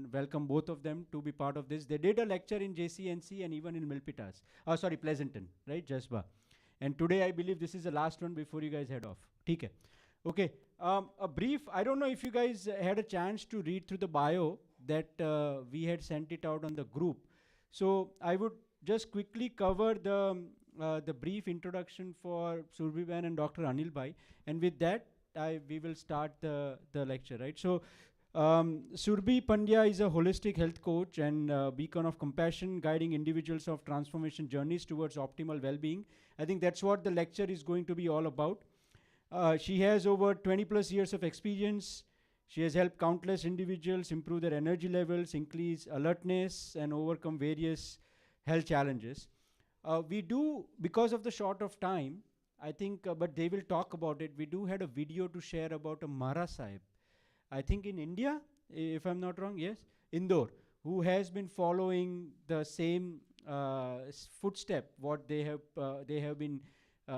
and welcome both of them to be part of this. They did a lecture in JCNC and even in Milpitas. Sorry, Pleasanton, right? Jasba. And today I believe this is the last one before you guys head off. Okay. Okay. A brief, I don't know if you guys had a chance to read through the bio that we had sent it out on the group. So I would just quickly cover the brief introduction for Surbhi and Dr. Anil Bhai. And with that, we will start the lecture, right? So Surbhi Pandya is a holistic health coach and beacon of compassion, guiding individuals of transformation journeys towards optimal well-being. I think that's what the lecture is going to be all about. She has over 20 plus years of experience. She has helped countless individuals improve their energy levels, increase alertness, and overcome various health challenges. We do, because of the short of time, I think, but they will talk about it. We do had a video to share about a Mara Sahib, I think in India, if I'm not wrong, yes, Indore, who has been following the same footstep, what they have been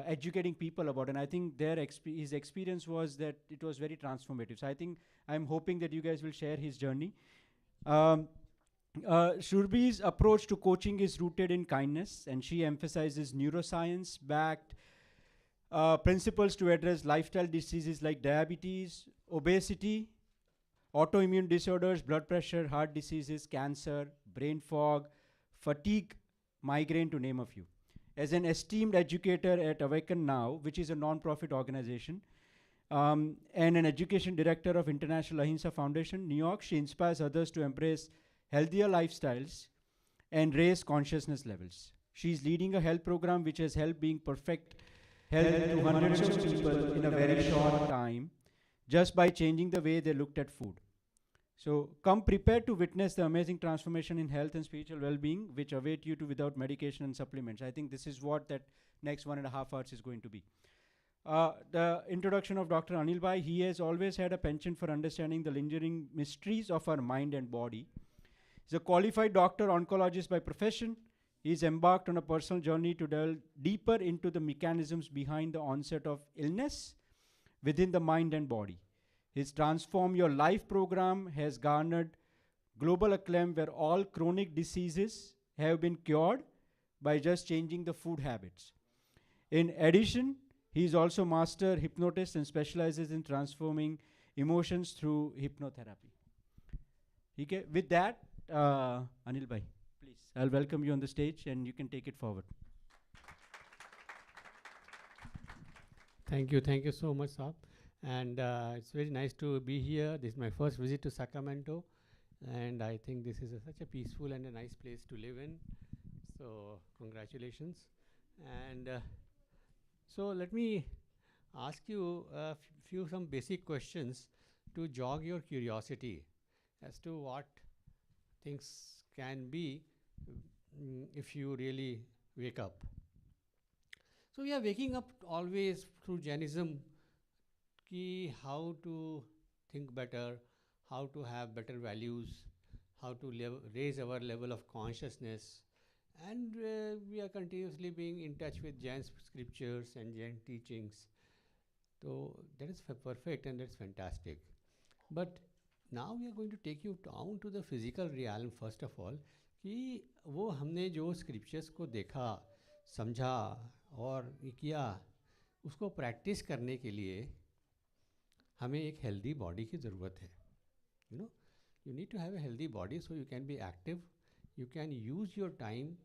educating people about. And I think his experience was that it was very transformative. So I think I'm hoping that you guys will share his journey. Surbhi's approach to coaching is rooted in kindness, and she emphasizes neuroscience-backed principles to address lifestyle diseases like diabetes, obesity, autoimmune disorders, blood pressure, heart diseases, cancer, brain fog, fatigue, migraine, to name a few. As an esteemed educator at Awaken Now, which is a non-profit organization, and an education director of International Ahimsa Foundation, New York, she inspires others to embrace healthier lifestyles and raise consciousness levels. She's leading a health program which has helped being perfect health to hundreds of people in a very short time, just by changing the way they looked at food. So come prepared to witness the amazing transformation in health and spiritual well-being which await you to without medication and supplements. I think this is what that next 1.5 hours is going to be. The introduction of Dr. Anil Bhai, he has always had a penchant for understanding the lingering mysteries of our mind and body. He's a qualified doctor, oncologist by profession. He's embarked on a personal journey to delve deeper into the mechanisms behind the onset of illness within the mind and body. His Transform Your Life program has garnered global acclaim, where all chronic diseases have been cured by just changing the food habits. In addition, he is also master hypnotist and specializes in transforming emotions through hypnotherapy. Okay, with that, Anil Bhai, please, I'll welcome you on the stage and you can take it forward. Thank you so much, Saab. And it's very nice to be here. This is my first visit to Sacramento, and I think this is such a peaceful and a nice place to live in. So congratulations. And so let me ask you some basic questions to jog your curiosity as to what things can be if you really wake up. So we are waking up always through Jainism, how to think better, how to have better values, how to raise our level of consciousness. And we are continuously being in touch with Jain scriptures and Jain teachings. So that is perfect and that's fantastic. But now we are going to take you down to the physical realm first of all, कि वो हमने जो scriptures को देखा, समझा और किया, उसको practice करने के लिए हमें एक healthy body की ज़रूरत है. You need to have a healthy body so you can be active. You can use your time,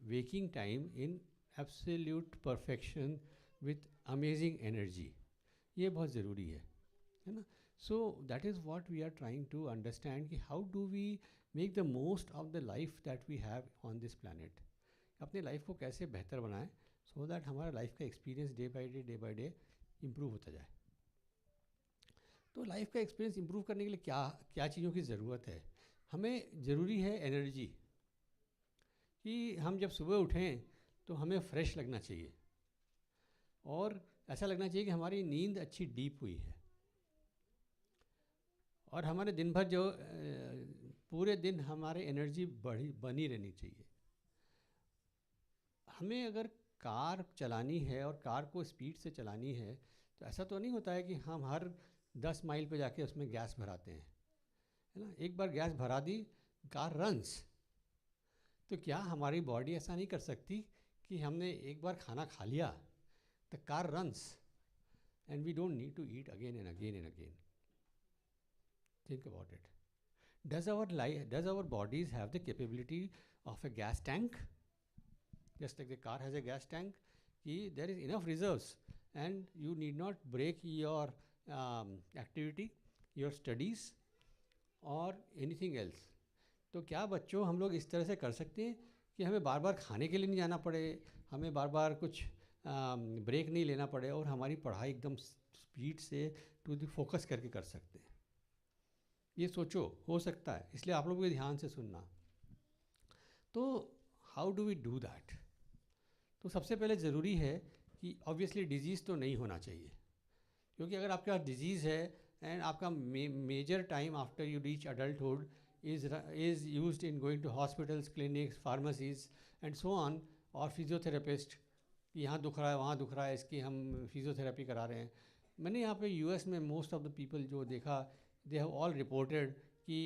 waking time, in absolute perfection with amazing energy. ये बहुत ज़रूरी है ना? So that is what we are trying to understand कि how do we make the most of the life that we have on this planet. अपने life को कैसे बेहतर बनाएं so that हमारा life का experience day by day improve होता जाए. तो लाइफ का एक्सपीरियंस इंप्रूव करने के लिए क्या चीज़ों की ज़रूरत है. हमें ज़रूरी है एनर्जी, कि हम जब सुबह उठें तो हमें फ्रेश लगना चाहिए और ऐसा लगना चाहिए कि हमारी नींद अच्छी डीप हुई है और हमारे दिन भर जो पूरे दिन हमारे एनर्जी बनी रहनी चाहिए. हमें अगर कार चलानी है और कार को स्पीड से चलानी है तो ऐसा तो नहीं होता है कि हम हर 10 माइल पे जाके उसमें गैस भराते हैं. है ना, एक बार गैस भरा दी, कार रन्स। तो क्या हमारी बॉडी ऐसा नहीं कर सकती कि हमने एक बार खाना खा लिया, the car runs and we don't need to eat again and again and again? Think about it. Does our bodies have the capability of a gas tank? Just like the car has a gas tank, there is enough reserves and you need not break your activity, your studies or anything else. तो क्या बच्चों हम लोग इस तरह से कर सकते हैं कि हमें बार बार खाने के लिए नहीं जाना पड़े, हमें बार बार कुछ ब्रेक नहीं लेना पड़े और हमारी पढ़ाई एकदम स्पीड से टू द फोकस करके कर सकते हैं? ये सोचो, हो सकता है, इसलिए आप लोग भी ध्यान से सुनना. तो how do we do that? तो सबसे पहले ज़रूरी है कि ऑब्वियसली डिजीज़ तो नहीं होना चाहिए, क्योंकि अगर आपके पास डिजीज़ है एंड आपका major time after you reach adulthood is used in going to hospitals, clinics, pharmacies and so on, और फिजियोथेरेपिस्ट, यहाँ दुख रहा है वहाँ दुख रहा है, इसकी हम फिजियोथेरेपी करा रहे हैं. मैंने यहाँ पे यूएस में मोस्ट ऑफ द पीपल जो देखा, दे हैव ऑल रिपोर्टेड कि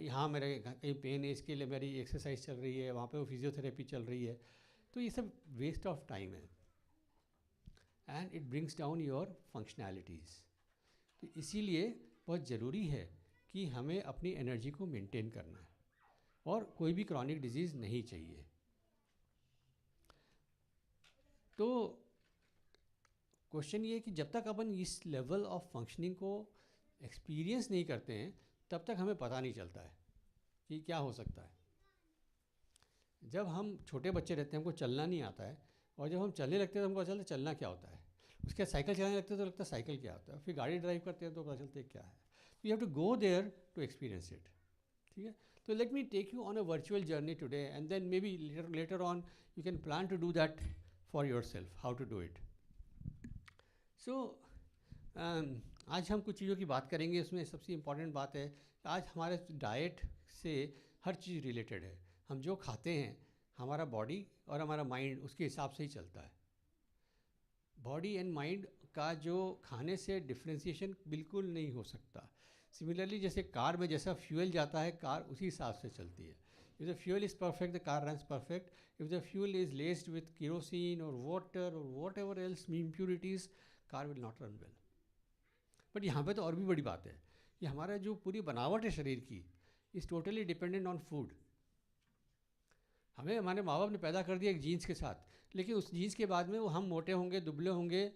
यहाँ मेरे कहीं पेन है, इसके लिए मेरी एक्सरसाइज चल रही है, वहाँ पे वो फिजियोथेरेपी चल रही है. तो ये सब वेस्ट ऑफ टाइम है and it brings down your functionalities. तो इसीलिए बहुत ज़रूरी है कि हमें अपनी एनर्जी को मेंटेन करना है और कोई भी क्रॉनिक डिजीज़ नहीं चाहिए. तो क्वेश्चन ये है कि जब तक अपन इस लेवल ऑफ फंक्शनिंग को एक्सपीरियंस नहीं करते हैं तब तक हमें पता नहीं चलता है कि क्या हो सकता है. जब हम छोटे बच्चे रहते हैं, हमको चलना नहीं आता है, और जब हम चलने लगते हैं तो हमको पता चलता है चलना क्या होता है. उसके बाद साइकिल चलाने लगते हैं तो लगता है साइकिल क्या होता है, फिर गाड़ी ड्राइव करते हैं तो पता चलता है क्या है. You have to go there to experience it. ठीक है, तो let me take you on a virtual journey today and then maybe later on you can plan to do that for yourself, how to do it. So आज हम कुछ चीज़ों की बात करेंगे. उसमें सबसे इम्पॉर्टेंट बात है, आज हमारे डाइट से हर चीज़ रिलेटेड है. हम जो खाते हैं, हमारा बॉडी और हमारा माइंड उसके हिसाब से ही चलता है. बॉडी एंड माइंड का जो खाने से डिफ्रेंशिएशन बिल्कुल नहीं हो सकता. सिमिलरली जैसे कार में जैसा फ्यूल जाता है, कार उसी हिसाब से चलती है. If the fuel is perfect, the car runs perfect. If the fuel is लेस्ड with kerosene और वाटर और what ever else impurities, car will not run well. But यहाँ पे तो और भी बड़ी बात है कि हमारा जो पूरी बनावट है शरीर की is totally dependent on food. हमें हमारे माँ बाप ने पैदा कर दिया एक जीन्स के साथ, लेकिन उस जीन्स के बाद में वो हम मोटे होंगे, दुबले होंगे,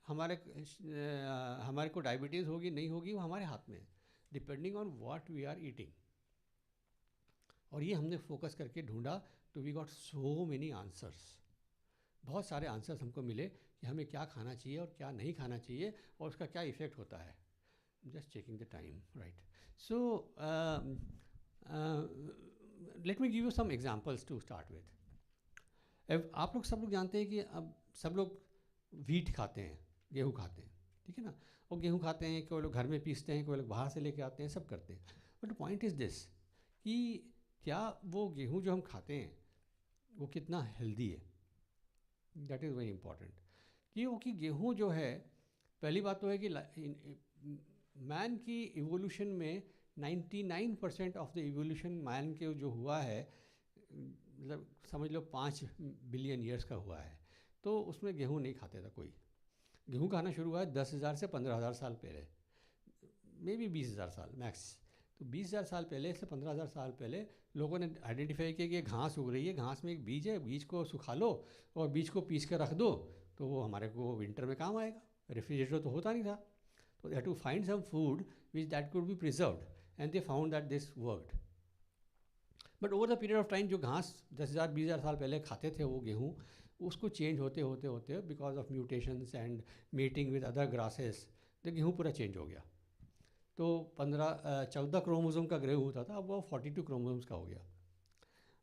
हमारे को डायबिटीज़ होगी नहीं होगी, वो हमारे हाथ में है, depending on what we are eating. और ये हमने फोकस करके ढूंढा तो we got so many answers. बहुत सारे आंसर्स हमको मिले कि हमें क्या खाना चाहिए और क्या नहीं खाना चाहिए और उसका क्या इफ़ेक्ट होता है. Just checking the time, right. So let me give you some examples to start with. आप लोग सब लोग जानते हैं कि अब सब लोग व्हीट खाते हैं, गेहूँ खाते हैं, ठीक है ना. और गेहूँ खाते हैं, कोई लोग घर में पीसते हैं, कोई लोग बाहर से लेके आते हैं, सब करते हैं. बट पॉइंट इज़ दिस कि क्या वो गेहूँ जो हम खाते हैं वो कितना हेल्दी है. That is very important. क्योंकि गेहूँ जो है, पहली बात तो है कि मैन की इवोल्यूशन में 99% ऑफ द इवोल्यूशन मैन के जो हुआ है, मतलब समझ लो 5 बिलियन ईयर्स का हुआ है, तो उसमें गेहूँ नहीं खाते था कोई. गेहूँ खाना शुरू हुआ है 10,000 से 15,000 साल पहले, मे बी 20,000 साल मैक्स. तो 20,000 साल पहले से 15,000 साल पहले लोगों ने आइडेंटिफाई किया कि ये घास उग रही है, घास में एक बीज है, बीज को सुखा लो और बीज को पीस कर रख दो तो वो हमारे को विंटर में काम आएगा. रेफ्रिजरेटर तो होता नहीं था, तो they had to find some food which that could be preserved and they found that this worked. But over the period of time जो घास 10,000 20,000 साल पहले खाते थे वो गेहूँ, उसको चेंज होते होते होते because of mutations and meeting with other grasses, तो गेहूँ पूरा चेंज हो गया. तो 14 क्रोमोसोम का गेहूँ होता था, अब वो 42 क्रोमोसोम्स का हो गया.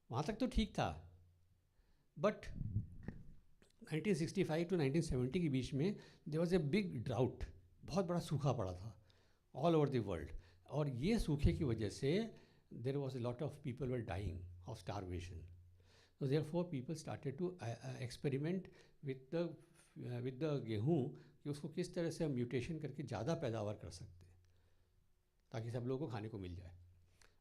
वहाँ तक तो ठीक था. बट 1965 टू 1970 के बीच में there was a big drought, बहुत बड़ा सूखा पड़ा था ऑल ओवर द वर्ल्ड. और ये सूखे की वजह से there was a lot of people were dying of starvation. So therefore people started to experiment with the गेहूँ कि उसको किस तरह से हम म्यूटेशन करके ज़्यादा पैदावार कर सकते हैं ताकि सब लोगों को खाने को मिल जाए.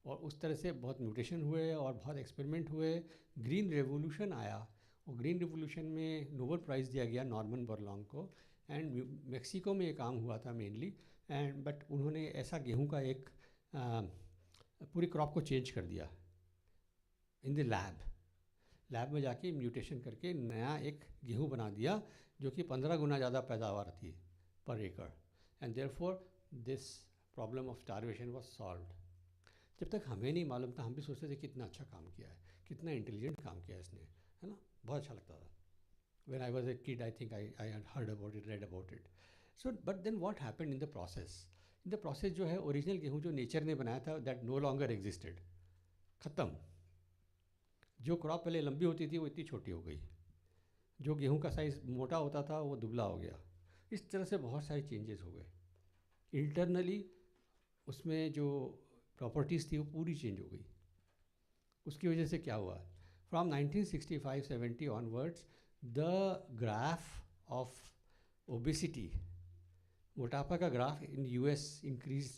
और उस तरह से बहुत म्यूटेशन हुए और बहुत एक्सपेरिमेंट हुए, ग्रीन रेवोल्यूशन आया, और ग्रीन रेवोल्यूशन में नोबेल प्राइज़ दिया गया नॉर्मन बोरलॉन्ग को, एंड मेक्सिको में ये काम हुआ था मेनली, एंड बट उन्होंने ऐसा गेहूं का एक पूरी क्रॉप को चेंज कर दिया इन द लैब में जाके म्यूटेशन करके नया एक गेहूं बना दिया जो कि 15 गुना ज़्यादा पैदावार थी पर एकड़, and therefore this problem of starvation was solved. जब तक हमें नहीं मालूम था हम भी सोचते थे कितना अच्छा काम किया है, कितना इंटेलिजेंट काम किया है इसने, है ना, बहुत अच्छा लगता था। When I was a kid, I think I had heard about it, read about it. So, but then what happened in the process? In the process जो है ओरिजिनल गेहूँ जो नेचर ने बनाया था that no longer existed, ख़त्म। जो crop पहले लंबी होती थी वो इतनी छोटी हो गई, जो गेहूँ का साइज़ मोटा होता था वो दुबला हो गया। इस तरह से बहुत सारे चेंजेस हो गए इंटरनली, उसमें जो प्रॉपर्टीज़ थी वो पूरी चेंज हो गई। उसकी वजह से क्या हुआ, from 1965-70 onwards the graph of obesity, मोटापा का graph in US increase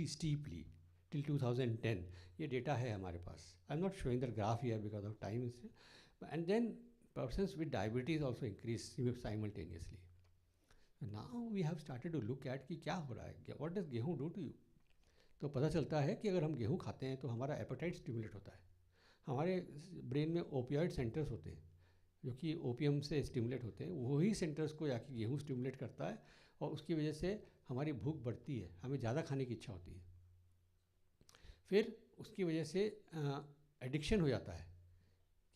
steeply till 2010। ये डेटा है हमारे पास। I am not showing the graph here because of time, and then persons with diabetes also increase simultaneously. Now we have started to look at कि क्या हो रहा है, what does गेहूँ do to you? तो पता चलता है कि अगर हम गेहूँ खाते हैं तो हमारा एपेटाइट स्टिमुलेट होता है, हमारे ब्रेन में ओपियोइड सेंटर्स होते हैं जो कि ओपियम से स्टिमुलेट होते हैं, वही सेंटर्स को जाके गेहूँ स्टिमुलेट करता है, और उसकी वजह से हमारी भूख बढ़ती है, हमें ज़्यादा खाने की इच्छा होती है। फिर उसकी वजह से एडिक्शन हो जाता है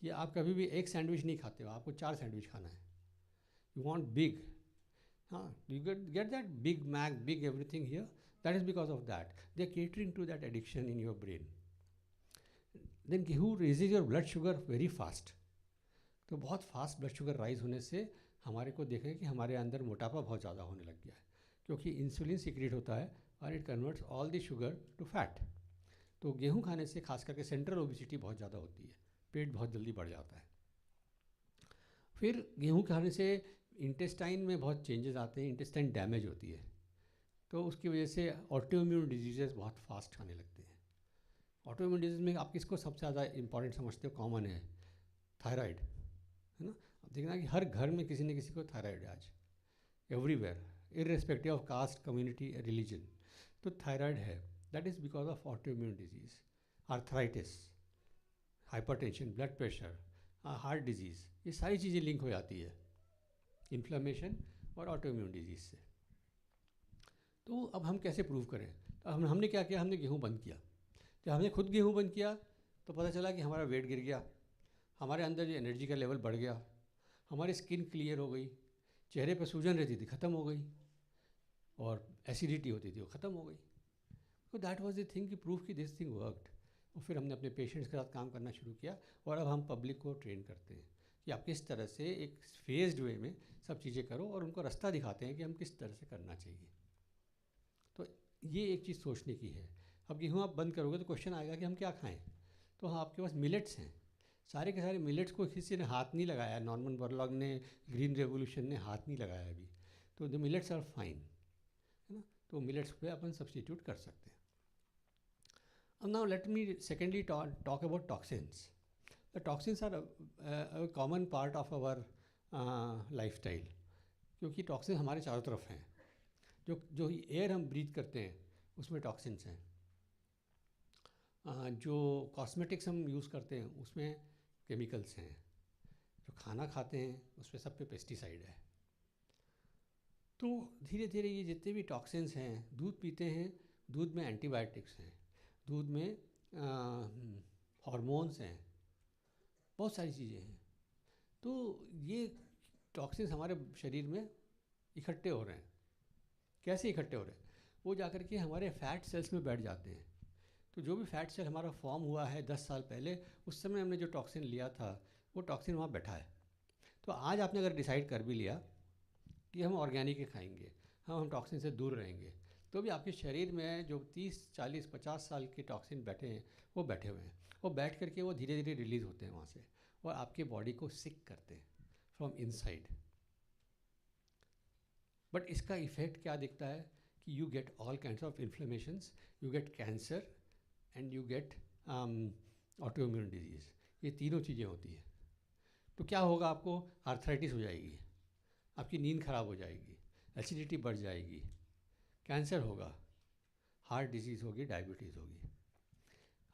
कि आप कभी भी एक सैंडविच नहीं खाते हो, आपको 4 सैंडविच खाना है, यू वांट बिग, हाँ, you get that Big Mac, big everything here, that is because of that they are catering to that addiction in your brain. Then गेहूँ raises your blood sugar very fast, तो बहुत fast blood sugar rise होने से हमारे को देखें कि हमारे अंदर मोटापा बहुत ज़्यादा होने लग गया है, क्योंकि इंसुलिन सीक्रेट होता है और it converts all the sugar to fat. तो गेहूँ खाने से खास करके सेंट्रल ओबेसिटी बहुत ज़्यादा होती है, पेट बहुत जल्दी बढ़ जाता है। फिर गेहूँ खाने से इंटेस्टाइन में बहुत चेंजेस आते हैं, इंटेस्टाइन डैमेज होती है, तो उसकी वजह से ऑटोइम्यून डिजीजेस बहुत फास्ट आने लगते हैं। ऑटोइम्यून डिजीज में आप किसको सबसे ज़्यादा इंपॉर्टेंट समझते हो, कॉमन है थायराइड, है ना। अब देखना कि हर घर में किसी न किसी को थायराइड है आज, everywhere, irrespective of caste, community, religion, तो थायराइड है। That is because of autoimmune disease, arthritis, hypertension, blood pressure, heart disease, ये सारी चीज़ें लिंक हो जाती है इन्फ्लेमेशन और ऑटोइम्यून डिजीज़ से। तो अब हम कैसे प्रूव करें, तो हमने क्या किया, हमने गेहूँ बंद किया। जब हमने खुद गेहूँ बंद किया तो पता चला कि हमारा वेट गिर गया, हमारे अंदर जो एनर्जी का लेवल बढ़ गया, हमारी स्किन क्लियर हो गई, चेहरे पर सूजन रहती थी ख़त्म हो गई, और एसिडिटी होती थी वो ख़त्म हो गई। तो दैट वाज द थिंग कि प्रूफ कि दिस थिंग वर्कड। और फिर हमने अपने पेशेंट्स के साथ काम करना शुरू किया, और अब हम पब्लिक को ट्रेन करते हैं कि आप किस तरह से एक फेज्ड वे में सब चीज़ें करो, और उनको रास्ता दिखाते हैं कि हम किस तरह से करना चाहिए। तो ये एक चीज़ सोचने की है। अब गेहूँ आप बंद करोगे तो क्वेश्चन आएगा कि हम क्या खाएं, तो हाँ, आपके पास मिलेट्स हैं, सारे के सारे मिलेट्स को किसी ने हाथ नहीं लगाया, नॉर्मन बोरलॉग ने, ग्रीन रेवोल्यूशन ने हाथ नहीं लगाया अभी, तो द मिलेट्स आर फाइन, है ना। तो मिलेट्स पे अपन सब्सटीट्यूट कर सकते हैं। Now let me secondly talk about toxins. The toxins are a common part of our lifestyle, क्योंकि टॉक्सिन हमारे चारों तरफ हैं। जो एयर हम ब्रीथ करते हैं उसमें टॉक्सिन्स हैं, जो कॉस्मेटिक्स हम यूज़ करते हैं उसमें केमिकल्स हैं, जो खाना खाते हैं उसमें सब पे पेस्टिसाइड है। तो धीरे धीरे ये जितने भी टॉक्सिन्स हैं, दूध पीते हैं, दूध में एंटीबायोटिक्स हैं, दूध में हार्मोन्स हैं, बहुत सारी चीज़ें हैं। तो ये टॉक्सिन्स हमारे शरीर में इकट्ठे हो रहे हैं। कैसे इकट्ठे हो रहे हैं, वो जाकर के हमारे फैट सेल्स में बैठ जाते हैं। तो जो भी फैट सेल हमारा फॉर्म हुआ है 10 साल पहले, उस समय हमने जो टॉक्सिन लिया था वो टॉक्सिन वहाँ बैठा है। तो आज आपने अगर डिसाइड कर भी लिया कि हम ऑर्गेनिक ही खाएंगे, हम टॉक्सिन से दूर रहेंगे, तो भी आपके शरीर में जो 30, 40, 50 साल के टॉक्सिन बैठे हैं वो बैठे हुए हैं, वो बैठ करके वो धीरे धीरे रिलीज़ होते हैं वहाँ से, और आपके बॉडी को सिक करते हैं फ्रॉम इनसाइड। बट इसका इफ़ेक्ट क्या दिखता है कि you get all kinds of inflammations, you get cancer and you get autoimmune disease. ये तीनों चीज़ें होती हैं। तो क्या होगा, आपको आर्थराइटिस हो जाएगी, आपकी नींद खराब हो जाएगी, एसिडिटी बढ़ जाएगी, कैंसर होगा, हार्ट डिजीज़ होगी, डायबिटीज़ होगी।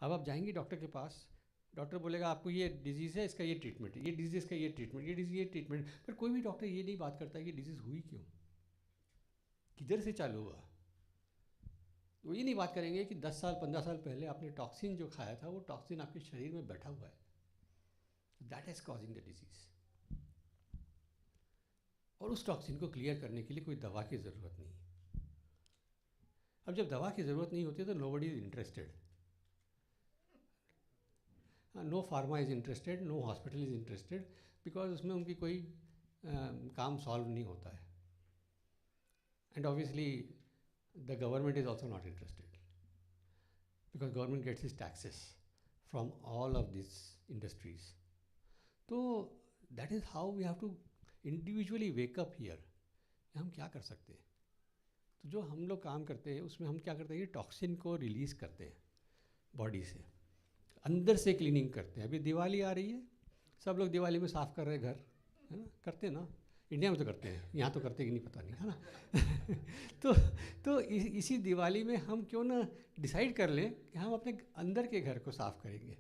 अब आप जाएंगे डॉक्टर के पास, डॉक्टर बोलेगा आपको ये डिजीज़ है, इसका ये ट्रीटमेंट है, ये डिजीज़ का ये ट्रीटमेंट, ये डिजीज़ ये ट्रीटमेंट। पर कोई भी डॉक्टर ये नहीं बात करता है कि डिजीज़ हुई क्यों, किधर से चालू हुआ। वो ये नहीं बात करेंगे कि 10 साल 15 साल पहले आपने टॉक्सिन जो खाया था, वो टॉक्सिन आपके शरीर में बैठा हुआ है, that is causing the disease. और उस टॉक्सिन को क्लियर करने के लिए कोई दवा की ज़रूरत नहीं। अब जब दवा की ज़रूरत नहीं होती तो nobody is interested, no pharma is interested, no hospital is interested, because उसमें उनकी कोई काम सॉल्व नहीं होता है। And obviously the government is also not interested, because government gets is taxes from all of this industries. तो that is how we have to individually wake up here. हम क्या कर सकते हैं? तो जो हम लोग काम करते हैं उसमें हम क्या करते हैं, ये टॉक्सिन को रिलीज़ करते हैं बॉडी से, अंदर से क्लीनिंग करते हैं। अभी दिवाली आ रही है, सब लोग दिवाली में साफ़ कर रहे हैं घर, है ना? करते हैं ना, इंडिया में तो करते हैं, यहाँ तो करते कि नहीं पता नहीं, है ना? तो इसी दिवाली में हम क्यों ना डिसाइड कर लें कि हम अपने अंदर के घर को साफ़ करेंगे।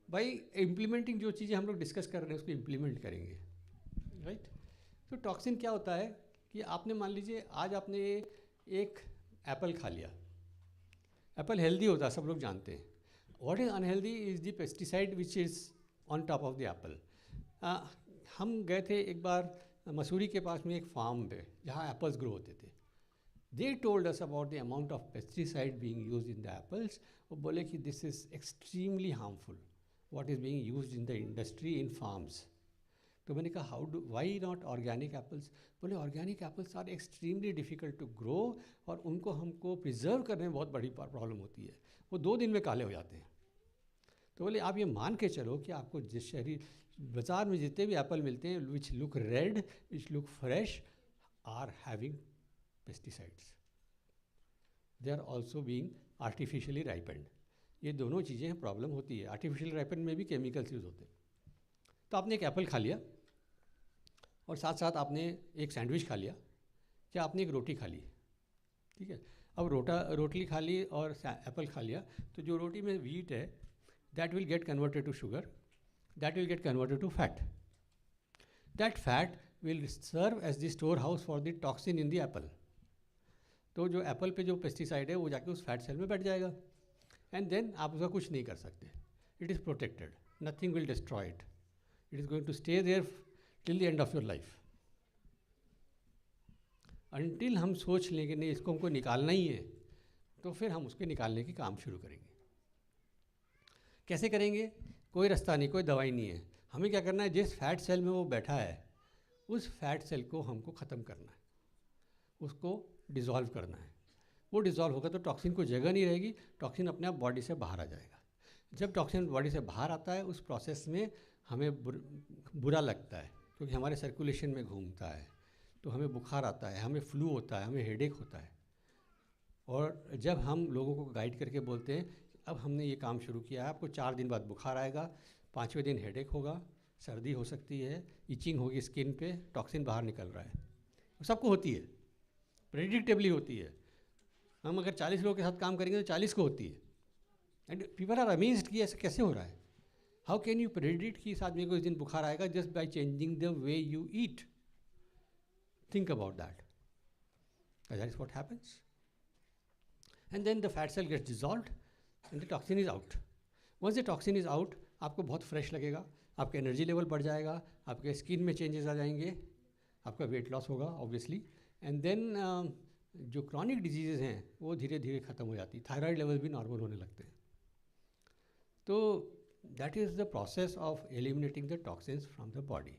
भाई इम्प्लीमेंटिंग जो चीज़ें हम लोग डिस्कस कर रहे हैं उसको इम्प्लीमेंट करेंगे, राइट? तो टॉक्सिन क्या होता है कि आपने मान लीजिए आज आपने एक एप्पल खा लिया। एप्पल हेल्दी होता है, सब लोग जानते हैं। What is unhealthy is the pesticide which is on top of the Apple. हम गए थे एक बार मसूरी के पास में एक फार्म पे जहाँ एप्पल्स ग्रो होते थे। They told us about the amount of pesticide being used in the apples. वो बोले कि this is extremely harmful what is being used in the industry in farms. तो मैंने कहा वाई नॉट ऑर्गेनिक एप्पल्स? बोले organic apples are extremely difficult to grow और उनको हमको प्रिजर्व करने में बहुत बड़ी प्रॉब्लम होती है, वो 2 दिन में काले हो जाते हैं। तो बोले आप ये मान के चलो कि आपको जिस शहरी बाज़ार में जितने भी एप्पल मिलते हैं which look red, which look fresh, are having pesticides, they are also being artificially ripened. ये दोनों चीज़ें प्रॉब्लम होती है। आर्टिफिशियल राइपेंड में भी केमिकल्स यूज़ होते हैं। तो आपने एक एप्पल खा लिया और साथ साथ आपने एक सैंडविच खा लिया, क्या आपने एक रोटी खा ली, ठीक है? अब रोटी खा ली और एप्पल खा लिया, तो जो रोटी में वीट है that will get converted to sugar, that will get converted to fat. That fat will serve as the storehouse for the toxin in the apple. तो जो एप्पल पे जो पेस्टिसाइड है वो जाके उस फैट सेल में बैठ जाएगा एंड देन आप उसका कुछ नहीं कर सकते। It is protected, nothing will destroy it, it is going to stay there till the end of your life. Until हम सोच लें कि नहीं इसको हमको निकालना ही है, तो फिर हम उसके निकालने की काम शुरू करेंगे। कैसे करेंगे? कोई रास्ता नहीं, कोई दवाई नहीं है। हमें क्या करना है, जिस फैट सेल में वो बैठा है उस फैट सेल को हमको ख़त्म करना है, उसको डिज़ोल्व करना है। वो डिज़ोल्व होगा तो टॉक्सिन को जगह नहीं रहेगी, टॉक्सिन अपने आप बॉडी से बाहर आ जाएगा। जब टॉक्सिन बॉडी से बाहर आता है उस प्रोसेस में हमें बुरा लगता है क्योंकि हमारे सर्कुलेशन में घूमता है, तो हमें बुखार आता है, हमें फ्लू होता है, हमें हेडेक होता है। और जब हम लोगों को गाइड करके बोलते हैं अब हमने ये काम शुरू किया है, आपको 4 दिन बाद बुखार आएगा, 5वें दिन हेडेक होगा, सर्दी हो सकती है, इचिंग होगी स्किन पे, टॉक्सिन बाहर निकल रहा है, सबको होती है, प्रेडिक्टेबली होती है। हम अगर 40 लोगों के साथ काम करेंगे तो 40 को होती है। एंड पीपल आर अमेज्ड कि ऐसा कैसे हो रहा है। हाउ कैन यू प्रेडिक्ट कि इस आदमी को इस दिन बुखार आएगा? Just by changing the way you eat. Think about that, that is what happens. And then the fat cell gets dissolved and the toxin is out. Once the toxin is out, आपको बहुत fresh लगेगा, आपका energy level बढ़ जाएगा, आपके skin में changes आ जाएंगे, आपका वेट लॉस होगा ऑब्वियसली, एंड देन जो क्रॉनिक डिजीज़ हैं वो धीरे धीरे ख़त्म हो जाती है, थायराइड लेवल भी नॉर्मल होने लगते हैं। तो that is the process of eliminating the toxins from the body.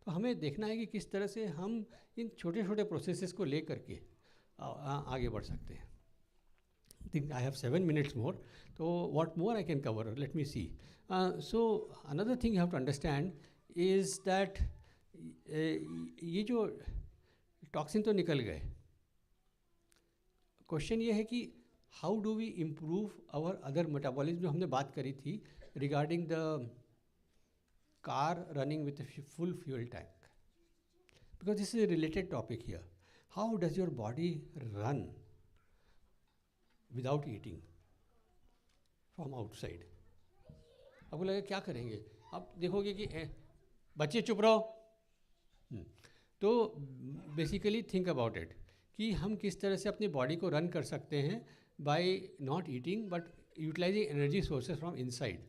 तो हमें देखना है कि किस तरह से हम इन छोटे छोटे प्रोसेसेस को ले करके आगे बढ़ सकते हैं। I think I have 7 minutes more. So what more I can cover? Let me see. So another thing you have to understand is that ये जो टॉक्सिन तो निकल गए, क्वेश्चन ये है कि how do we improve our other metabolism, जो हमने बात करी थी regarding the car running with full fuel tank, because this is a related topic here. How does your body run without eating from outside? आपको लगेगा क्या करेंगे, आप देखोगे कि बच्चे चुप रहो। तो बेसिकली थिंक अबाउट इट कि हम किस तरह से अपनी बॉडी को रन कर सकते हैं by not eating but utilising energy sources from inside.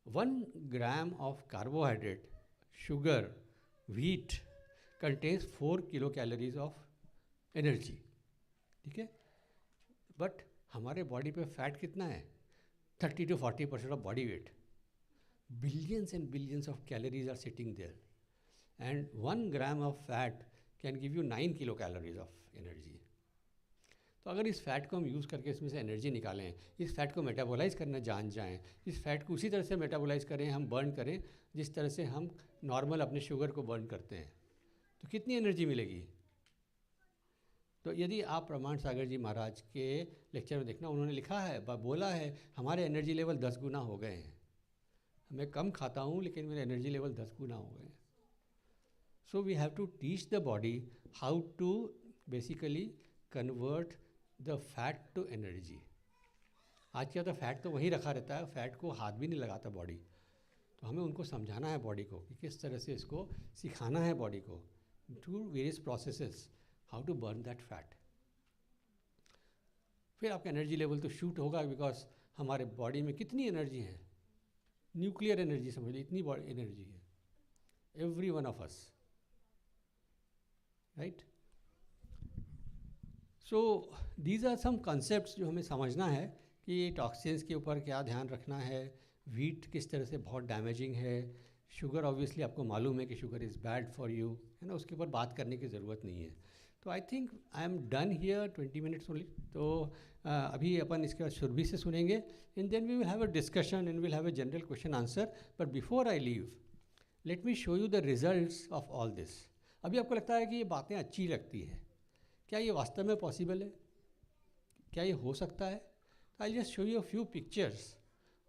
1 gram of carbohydrate, sugar, wheat contains 4 kilocalories of energy, ठीक है। बट हमारे बॉडी पे फैट कितना है? 30 to 40% of body weight. Billions and billions of calories are sitting there, and 1 gram of fat can give you 9 kilocalories of energy. तो अगर इस fat को हम यूज़ करके इसमें से एनर्जी निकालें, इस फैट को मेटाबोलाइज करना जान जाएं, इस फैट को उसी तरह से मेटाबोलाइज करें, हम बर्न करें जिस तरह से हम नॉर्मल अपने शुगर को बर्न करते हैं, तो कितनी एनर्जी मिलेगी? तो यदि आप प्रमाण सागर जी महाराज के लेक्चर में देखना, उन्होंने लिखा है, बोला है हमारे एनर्जी लेवल 10 गुना हो गए हैं। मैं कम खाता हूँ लेकिन मेरे एनर्जी लेवल 10 गुना हो गए हैं। So we have to teach the body how to basically convert the fat to energy. आज क्या, तो फैट तो वहीं रखा रहता है, फैट को हाथ भी नहीं लगाता बॉडी। तो हमें उनको समझाना है बॉडी को कि किस तरह से इसको सिखाना है बॉडी को through various processes how to burn that fat. फिर आपका एनर्जी लेवल तो शूट होगा, बिकॉज हमारे बॉडी में कितनी एनर्जी है, न्यूक्लियर एनर्जी समझ लीजिए, इतनी बॉडी एनर्जी है, every one of us, right. So these are some concepts जो हमें समझना है कि टॉक्सिन्स के ऊपर क्या ध्यान रखना है, वीट किस तरह से बहुत डैमेजिंग है, शुगर ऑब्वियसली आपको मालूम है कि sugar is bad for you, है ना, उसके ऊपर बात करने की ज़रूरत नहीं है। तो I think I am done here, 20 minutes only. तो अभी अपन इसके बाद सुरभि से सुनेंगे, and then we will have a discussion and will have a general question answer. But before I leave, let me show you the results of all this. अभी आपको लगता है कि ये बातें अच्छी लगती है, क्या ये वास्तव में पॉसिबल है? क्या ये हो सकता है? तो I just show you a few pictures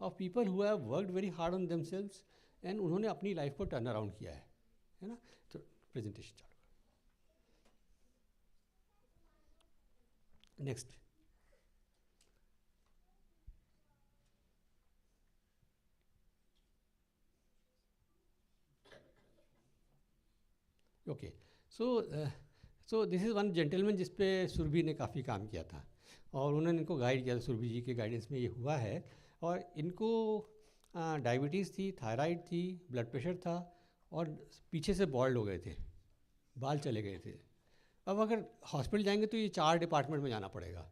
of people who have worked very hard on themselves and उन्होंने अपनी लाइफ को टर्न अराउंड किया है ना। तो प्रेजेंटेशन चालू, next. Okay, so this is one gentleman जिस पे सुरभि ने काफ़ी काम किया था और उन्होंने इनको गाइड किया था, सुरभि जी के गाइडेंस में ये हुआ है। और इनको डायबिटीज़ थी, थायराइड थी, ब्लड प्रेशर था और पीछे से बॉल्ड हो गए थे, बाल चले गए थे। अब अगर हॉस्पिटल जाएंगे तो ये 4 डिपार्टमेंट में जाना पड़ेगा,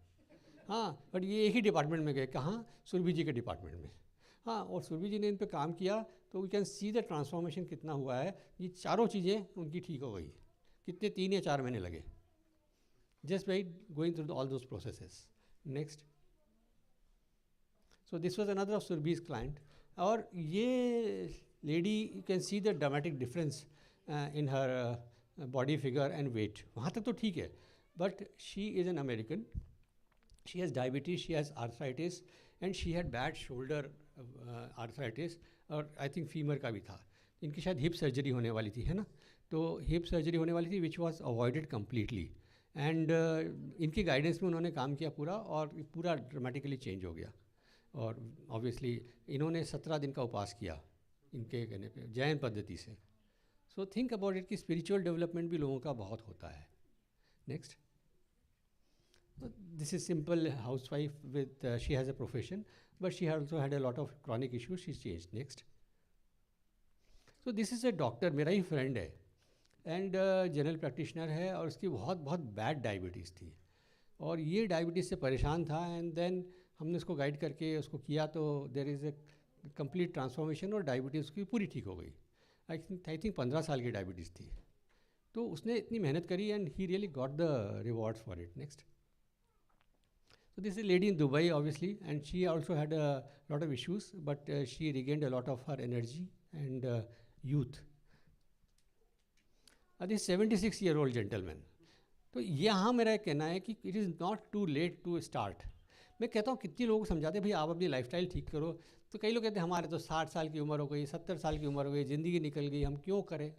हाँ, बट ये एक ही डिपार्टमेंट में गए, कहाँ? सुरभि जी के डिपार्टमेंट में, हाँ। और सुरभि जी ने इन पे काम किया तो we can see the transformation कितना हुआ है। ये चारों चीज़ें उनकी ठीक हो गई। कितने, 3 या 4 महीने लगे, just by going through all those processes. Next. So this was another of Surabhi's client. और ये lady, you can see the dramatic difference in her body figure and weight. वहाँ तक तो ठीक है, but she is an American, she has diabetes, she has arthritis and she had bad shoulder arthritis, और I think femur का भी था। इनकी शायद हिप सर्जरी होने वाली थी, है ना। तो हिप सर्जरी होने वाली थी which was avoided completely, and इनकी गाइडेंस में उन्होंने काम किया पूरा, और पूरा ड्रामेटिकली चेंज हो गया। और ऑब्वियसली इन्होंने 17 दिन का उपवास किया इनके कहने पे, जैन पद्धति से। सो थिंक अबाउट इट कि स्पिरिचुअल डेवलपमेंट भी लोगों का बहुत होता है। Next. This is simple housewife with, she has a profession, but she also had a lot of chronic issues, she's changed. Next. So this is a doctor, मेरा ही friend है, and general practitioner है, और उसकी बहुत बहुत bad diabetes थी, और ये डायबिटीज़ से परेशान था। एंड देन हमने उसको गाइड करके उसको किया, तो there is a complete transformation, और डायबिटीज़ उसकी पूरी ठीक हो गई। आई थिंक 15 साल की डायबिटीज़ थी, तो उसने इतनी मेहनत करी, and he really got the rewards for it. Next. So this is a lady in Dubai, obviously, and she also had a lot of issues, but she regained a lot of her energy and youth. This 76-year-old gentleman. तो यहाँ मेरा कहना है कि it is not too late to start. मैं कहता हूँ कितने लोगों को समझाते हैं भाई आप अपनी लाइफस्टाइल ठीक करो, तो कई लोग कहते हैं हमारे तो 60 साल की उम्र हो गई, 70 साल की उम्र हो गई, ज़िंदगी निकल गई, हम क्यों करें।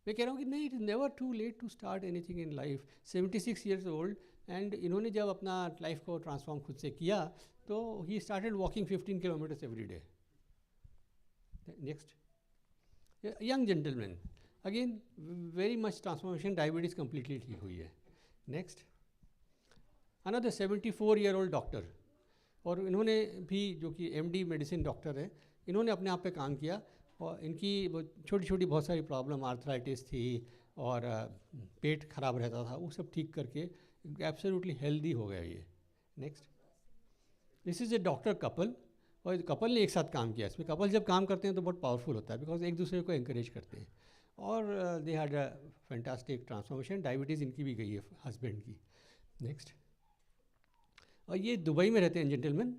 मैं कह रहा हूँ कि नहीं, it is never too late to start anything in life. 76 years old, and इन्होंने जब अपना लाइफ को ट्रांसफॉर्म खुद से किया तो he started walking 15 kilometres every day. Next, young gentleman, again very much transformation, diabetes completely ठीक हुई है। Next, another 74 year old doctor, और इन्होंने भी, जो कि MD मेडिसिन डॉक्टर है, इन्होंने अपने आप पे काम किया और इनकी छोटी छोटी बहुत सारी प्रॉब्लम, आर्थराइटिस थी और पेट खराब रहता था, वो सब ठीक करके एब्सोल्युटली हेल्दी हो गया ये। Next, this is a doctor couple, और कपल ने एक साथ काम किया। इसमें कपल जब काम करते हैं तो बहुत पावरफुल होता है, बिकॉज एक दूसरे को एंकरेज करते हैं, और they had a fantastic transformation. Diabetes इनकी भी गई है हस्बैंड की। नेक्स्ट, और ये दुबई में रहते हैं जेंटलमैन,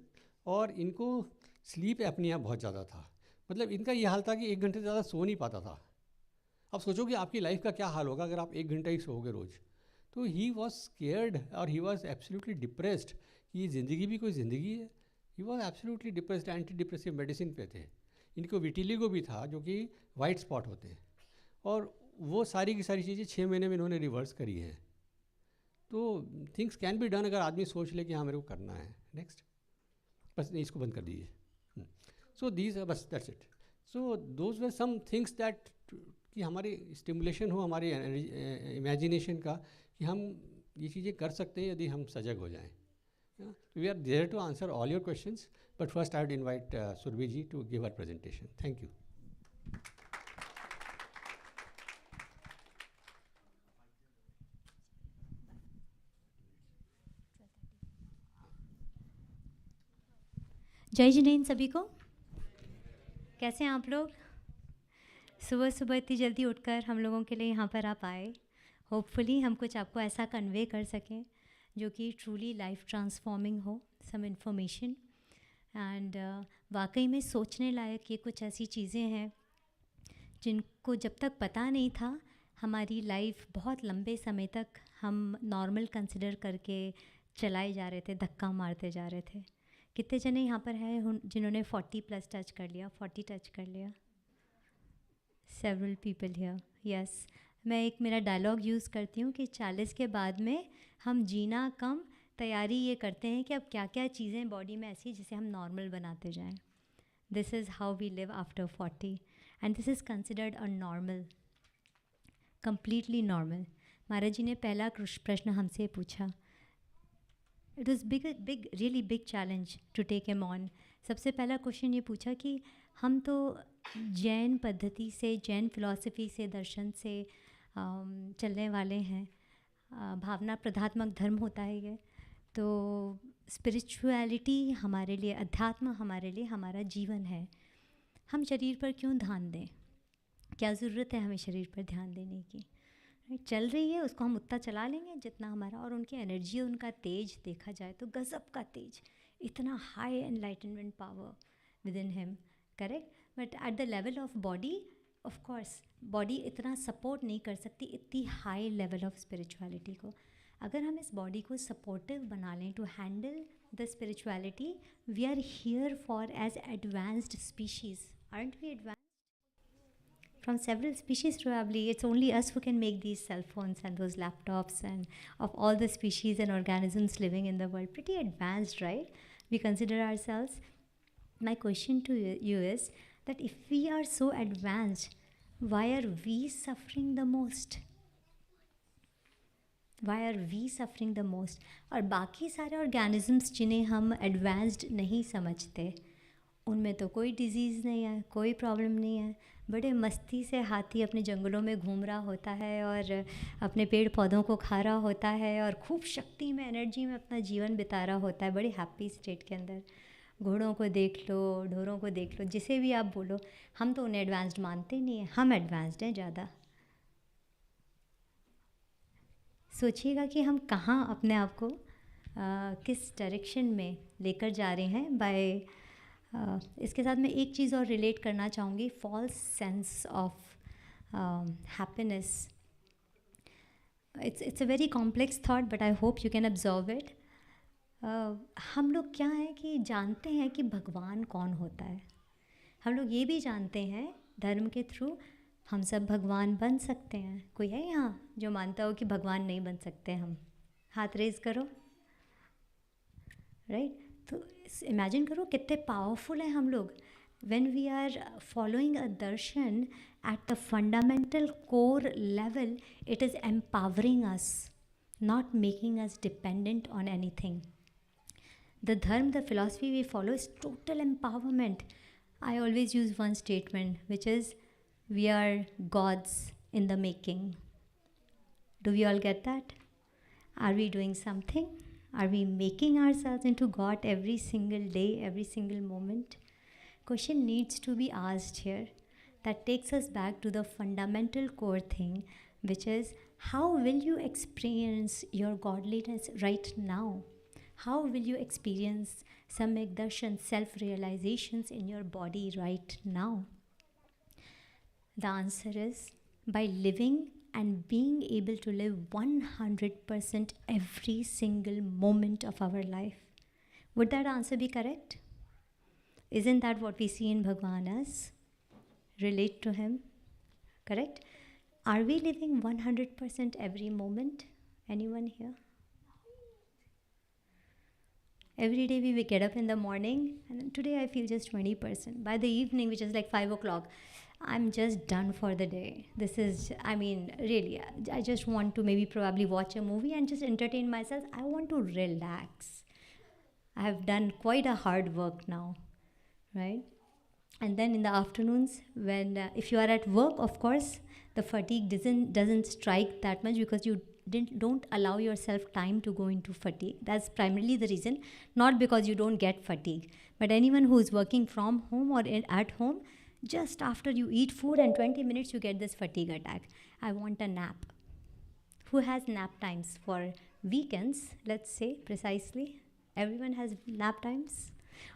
और इनको स्लीप एपनिया बहुत ज़्यादा था। मतलब इनका ये हाल था कि 1 घंटे से ज़्यादा सो नहीं पाता था। अब सोचो कि आपकी लाइफ का क्या हाल होगा अगर आप 1 घंटा ही सोओगे रोज़। तो ही वॉज स्केयर्ड और ही वॉज एब्सोल्युटली डिप्रेस्ड कि ये ज़िंदगी भी कोई ज़िंदगी है। He was absolutely depressed, anti depressive medicine पे थे। इनको विटिलिगो भी था, जो कि वाइट स्पॉट होते हैं, और वो सारी की सारी चीज़ें 6 महीने में इन्होंने रिवर्स करी हैं। तो थिंग्स कैन बी डन अगर आदमी सोच ले कि हाँ मेरे को करना है। नेक्स्ट, बस नहीं, इसको बंद कर दीजिए। सो दीज बस, that's it. So those were some things that, कि हमारी स्टिमुलेशन हो हमारी इमेजिनेशन का, कि हम ये चीज़ें कर सकते हैं यदि हम सजग हो जाएं। We are there to answer all your questions, but first I would invite Surabhi ji to give our presentation. Thank you जिनेन सभी को। कैसे हैं आप लोग? सुबह सुबह इतनी जल्दी उठकर हम लोगों के लिए यहाँ पर आप आए। होपफुली हम कुछ आपको ऐसा कन्वे कर सकें जो कि ट्रूली लाइफ ट्रांसफॉर्मिंग हो, सम इन्फॉर्मेशन। एंड वाकई में सोचने लायक ये कुछ ऐसी चीज़ें हैं जिनको जब तक पता नहीं था, हमारी लाइफ बहुत लंबे समय तक हम नॉर्मल कंसिडर करके चलाए जा रहे थे, धक्का मारते जा रहे थे। कितने जने यहाँ पर हैं जिन्होंने 40+ टच कर लिया, 40 टच कर लिया? Several people here, yes. मैं एक मेरा डायलॉग यूज़ करती हूँ कि 40 के बाद में हम जीना कम, तैयारी ये करते हैं कि अब क्या क्या चीज़ें बॉडी में ऐसी जिसे हम नॉर्मल बनाते जाएं। This is how we live after 40, and this is considered a normal, completely normal. Maharaj ji ने पहला प्रश्न हमसे पूछा, it was big really big challenge to take em on. सबसे पहला क्वेश्चन ये पूछा कि हम तो जैन पद्धति से, जैन फिलॉसफी से, दर्शन से चलने वाले हैं। भावना प्रधात्मक धर्म होता है ये। तो स्पिरिचुअलिटी हमारे लिए, अध्यात्म हमारे लिए हमारा जीवन है। हम शरीर पर क्यों ध्यान दें? क्या ज़रूरत है हमें शरीर पर ध्यान देने की? चल रही है, उसको हम उतना चला लेंगे जितना हमारा। और उनकी एनर्जी, उनका तेज देखा जाए तो गज़ब का तेज, इतना high enlightenment power with in him, correct. But at the level of body, of course body इतना सपोर्ट नहीं कर सकती इतनी हाई लेवल ऑफ स्पिरिचुअलिटी को। अगर हम इस बॉडी को सपोर्टिव बना लें to handle the spirituality, we are here for as advanced species, aren't we advanced? From several species probably. It's only us who can make these cell phones and those laptops, and of all the species and organisms living in the world. Pretty advanced, right? We consider ourselves. My question to you is that if we are so advanced, why are we suffering the most? Why are we suffering the most? और बाकी सारे organisms जिन्हें हम advanced नहीं समझते, उनमें तो कोई डिज़ीज़ नहीं है, कोई प्रॉब्लम नहीं है। बड़े मस्ती से हाथी अपने जंगलों में घूम रहा होता है और अपने पेड़ पौधों को खा रहा होता है और खूब शक्ति में, एनर्जी में अपना जीवन बिता रहा होता है, बड़े हैप्पी स्टेट के अंदर। घोड़ों को देख लो, ढोरों को देख लो, जिसे भी आप बोलो, हम तो उन्हें एडवांस्ड मानते नहीं हैं, हम एडवांस्ड हैं ज़्यादा। सोचिएगा कि हम कहाँ अपने आप को किस डायरेक्शन में लेकर जा रहे हैं बाय इसके साथ मैं एक चीज़ और रिलेट करना चाहूँगी, false sense of happiness. It's a very complex thought, but I hope you can observe it. हम लोग क्या है कि जानते हैं कि भगवान कौन होता है. हम लोग ये भी जानते हैं धर्म के थ्रू हम सब भगवान बन सकते हैं. कोई है यहाँ जो मानता हो कि भगवान नहीं बन सकते हम? हाथ रेज करो. राइट. तो इमेजिन करो कितने पावरफुल हैं हम लोग. When we are following a darshan at the fundamental core level, it is empowering us, not making us dependent on anything. The dharma, the philosophy we follow is total empowerment. I always use one statement, which is, we are gods in the making. Do we all get that? Are we doing something? Are we making ourselves into God every single day, every single moment? Question needs to be asked here. That takes us back to the fundamental core thing, which is, how will you experience your godliness right now? How will you experience samyak darshan, self-realizations in your body right now? The answer is by living and being able to live 100% every single moment of our life. Would that answer be correct? Isn't that what we see in Bhagwan as? Relate to him? Correct? Are we living 100% every moment? Anyone here? Every day we get up in the morning, and today I feel just 20%. By the evening, which is like 5 o'clock, I'm just done for the day. This is, I mean, really, I just want to maybe probably watch a movie and just entertain myself. I want to relax. I have done quite a hard work now, right? And then in the afternoons, when if you are at work, of course, the fatigue doesn't strike that much because you don't allow yourself time to go into fatigue. That's primarily the reason, not because you don't get fatigue. But anyone who is working from home or at home, just after you eat food and 20 minutes you get this fatigue attack. I want a nap. Who has nap times for weekends, let's say precisely? Everyone has nap times?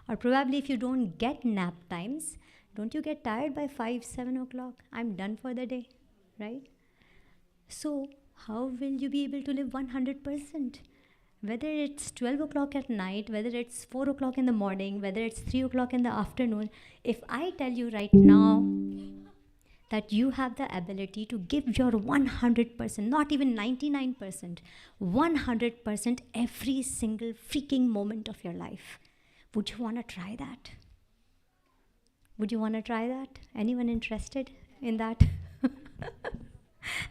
Or probably if you don't get nap times, don't you get tired by 5, 7 o'clock? I'm done for the day, right? So how will you be able to live 100%? Whether it's 12 o'clock at night, whether it's 4 o'clock in the morning, whether it's 3 o'clock in the afternoon, if I tell you right now that you have the ability to give your 100%, not even 99%, 100% every single freaking moment of your life, would you want to try that? Would you want to try that? Anyone interested in that?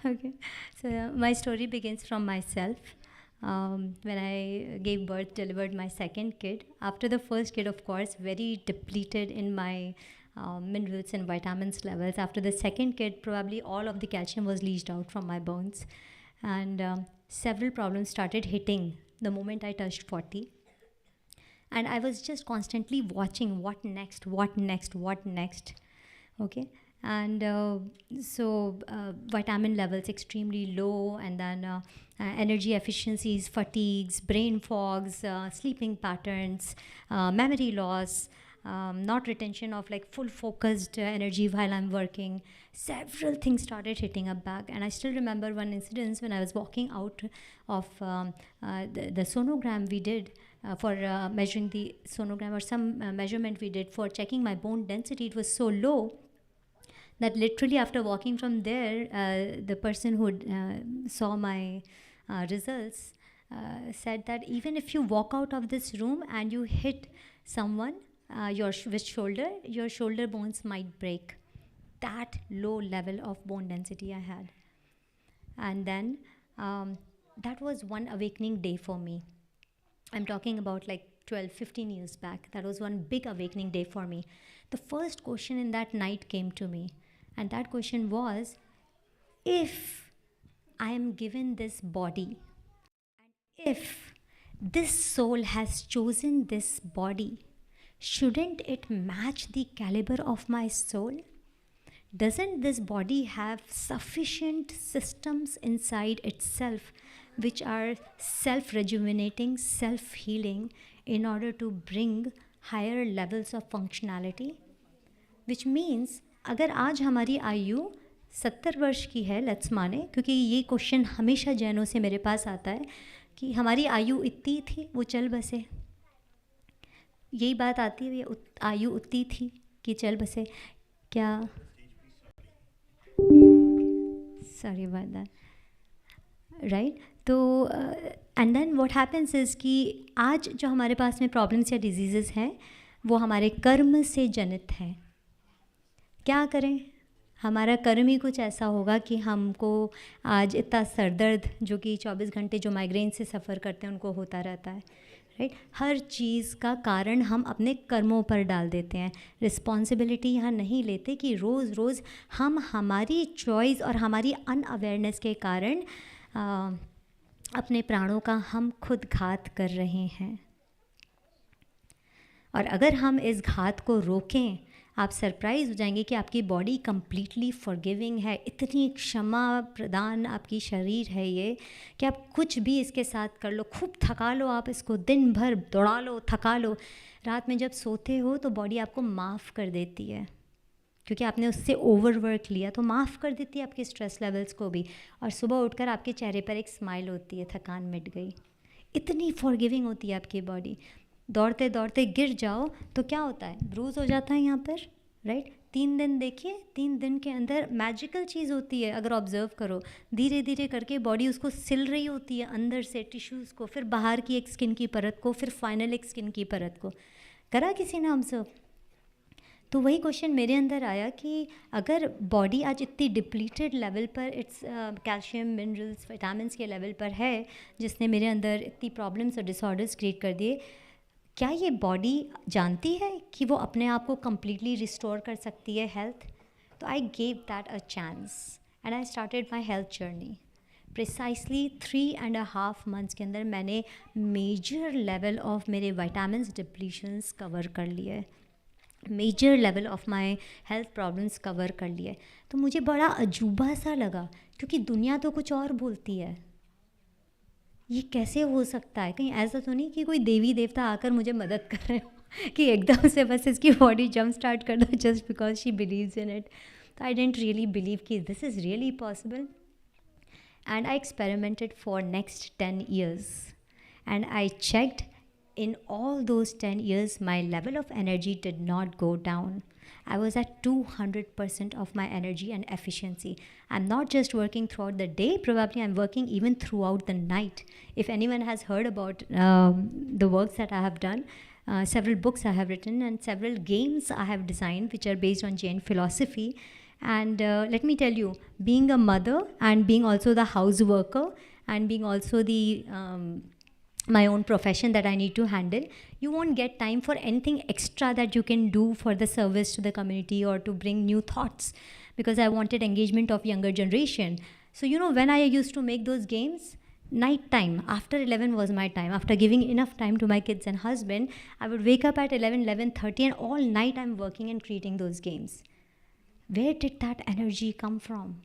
Okay. So my story begins from myself. When I gave birth, delivered my second kid. After the first kid, of course, very depleted in my minerals and vitamins levels. After the second kid, probably all of the calcium was leached out from my bones. And several problems started hitting the moment I touched 40. And I was just constantly watching what next, what next, what next. Okay. And so vitamin levels extremely low, and then energy efficiencies, fatigues, brain fogs, sleeping patterns, memory loss, not retention of like full focused energy while I'm working. Several things started hitting up back. And I still remember one incident when I was walking out of the sonogram we did for measuring the sonogram, or some measurement we did for checking my bone density. It was so low that literally after walking from there, the person who saw my results said that even if you walk out of this room and you hit someone with shoulder, your shoulder bones might break. That low level of bone density I had. And then that was one awakening day for me. I'm talking about like 12, 15 years back. That was one big awakening day for me. The first question in that night came to me. And that question was, if I am given this body, and if this soul has chosen this body, shouldn't it match the caliber of my soul? Doesn't this body have sufficient systems inside itself which are self-rejuvenating, self-healing in order to bring higher levels of functionality? Which means, अगर आज हमारी आयु 70 वर्ष की है, let's माने, क्योंकि ये क्वेश्चन हमेशा जैनों से मेरे पास आता है कि हमारी आयु इतनी थी वो चल बसे, यही बात आती है, आयु उतनी थी कि चल बसे क्या? Sorry about that, right? तो and then what happens is कि आज जो हमारे पास में प्रॉब्लम्स या डिजीज़ेस हैं वो हमारे कर्म से जनित हैं। क्या करें, हमारा कर्म ही कुछ ऐसा होगा कि हमको आज इतना सर दर्द, जो कि 24 घंटे जो माइग्रेन से सफ़र करते हैं उनको होता रहता है, राइट? हर चीज़ का कारण हम अपने कर्मों पर डाल देते हैं। रिस्पॉन्सिबिलिटी यहाँ नहीं लेते कि रोज़ रोज़ हम हमारी चॉइस और हमारी अनअवेयरनेस के कारण अपने प्राणों का हम खुद घात कर रहे हैं। और अगर हम इस घात को रोकें, आप सरप्राइज़ हो जाएंगे कि आपकी बॉडी कम्प्लीटली फॉरगिविंग है, इतनी क्षमा प्रदान आपकी शरीर है ये कि आप कुछ भी इसके साथ कर लो, खूब थका लो, आप इसको दिन भर दौड़ा लो, थका लो, रात में जब सोते हो तो बॉडी आपको माफ़ कर देती है, क्योंकि आपने उससे ओवरवर्क लिया तो माफ़ कर देती है आपके स्ट्रेस लेवल्स को भी, और सुबह उठकर आपके चेहरे पर एक स्माइल होती है, थकान मिट गई। इतनी फॉरगिविंग होती है आपकी बॉडी। दौड़ते दौड़ते गिर जाओ तो क्या होता है, ब्रूज हो जाता है यहाँ पर, राइट? 3 दिन देखिए, 3 दिन के अंदर मैजिकल चीज़ होती है, अगर ऑब्जर्व करो, धीरे धीरे करके बॉडी उसको सिल रही होती है अंदर से टिश्यूज़ को, फिर बाहर की एक स्किन की परत को, फिर फाइनल एक स्किन की परत को। करा किसी ने ऑब्जर्व? तो वही क्वेश्चन मेरे अंदर आया कि अगर बॉडी आज इतनी डिप्लीटेड लेवल पर, इट्स कैल्शियम, मिनरल्स, विटामिन्स के लेवल पर है, जिसने मेरे अंदर इतनी प्रॉब्लम्स और डिसऑर्डर्स क्रिएट कर दिए, क्या ये बॉडी जानती है कि वो अपने आप को कम्प्लीटली रिस्टोर कर सकती है हेल्थ? तो I gave that a chance and I started my health journey. Precisely 3.5 months के अंदर मैंने मेजर लेवल ऑफ मेरे विटामिन्स डिप्लीशंस कवर कर लिए, major level of my health problems cover कर लिए। तो मुझे बड़ा अजूबा सा लगा, क्योंकि दुनिया तो कुछ और बोलती है, ये कैसे हो सकता है? कहीं ऐसा तो नहीं कि कोई देवी देवता आकर मुझे मदद कर रहे हो कि एकदम से बस इसकी बॉडी जंप स्टार्ट कर दो just because she believes in it. तो आई डेंट रियली बिलीव कि this is really possible, and I experimented for next 10 years and I checked in all those 10 years my level of energy did not go down. I was at 200% of my energy and efficiency. I'm not just working throughout the day, probably I'm working even throughout the night. If anyone has heard about the works that I have done, several books I have written and several games I have designed which are based on Jain philosophy. And let me tell you, being a mother and being also the house worker and being also the my own profession that I need to handle, you won't get time for anything extra that you can do for the service to the community or to bring new thoughts, because I wanted engagement of younger generation. So you know, when I used to make those games, night time after 11 was my time. After giving enough time to my kids and husband, I would wake up at 11:30 and all night I'm working and creating those games. Where did that energy come from?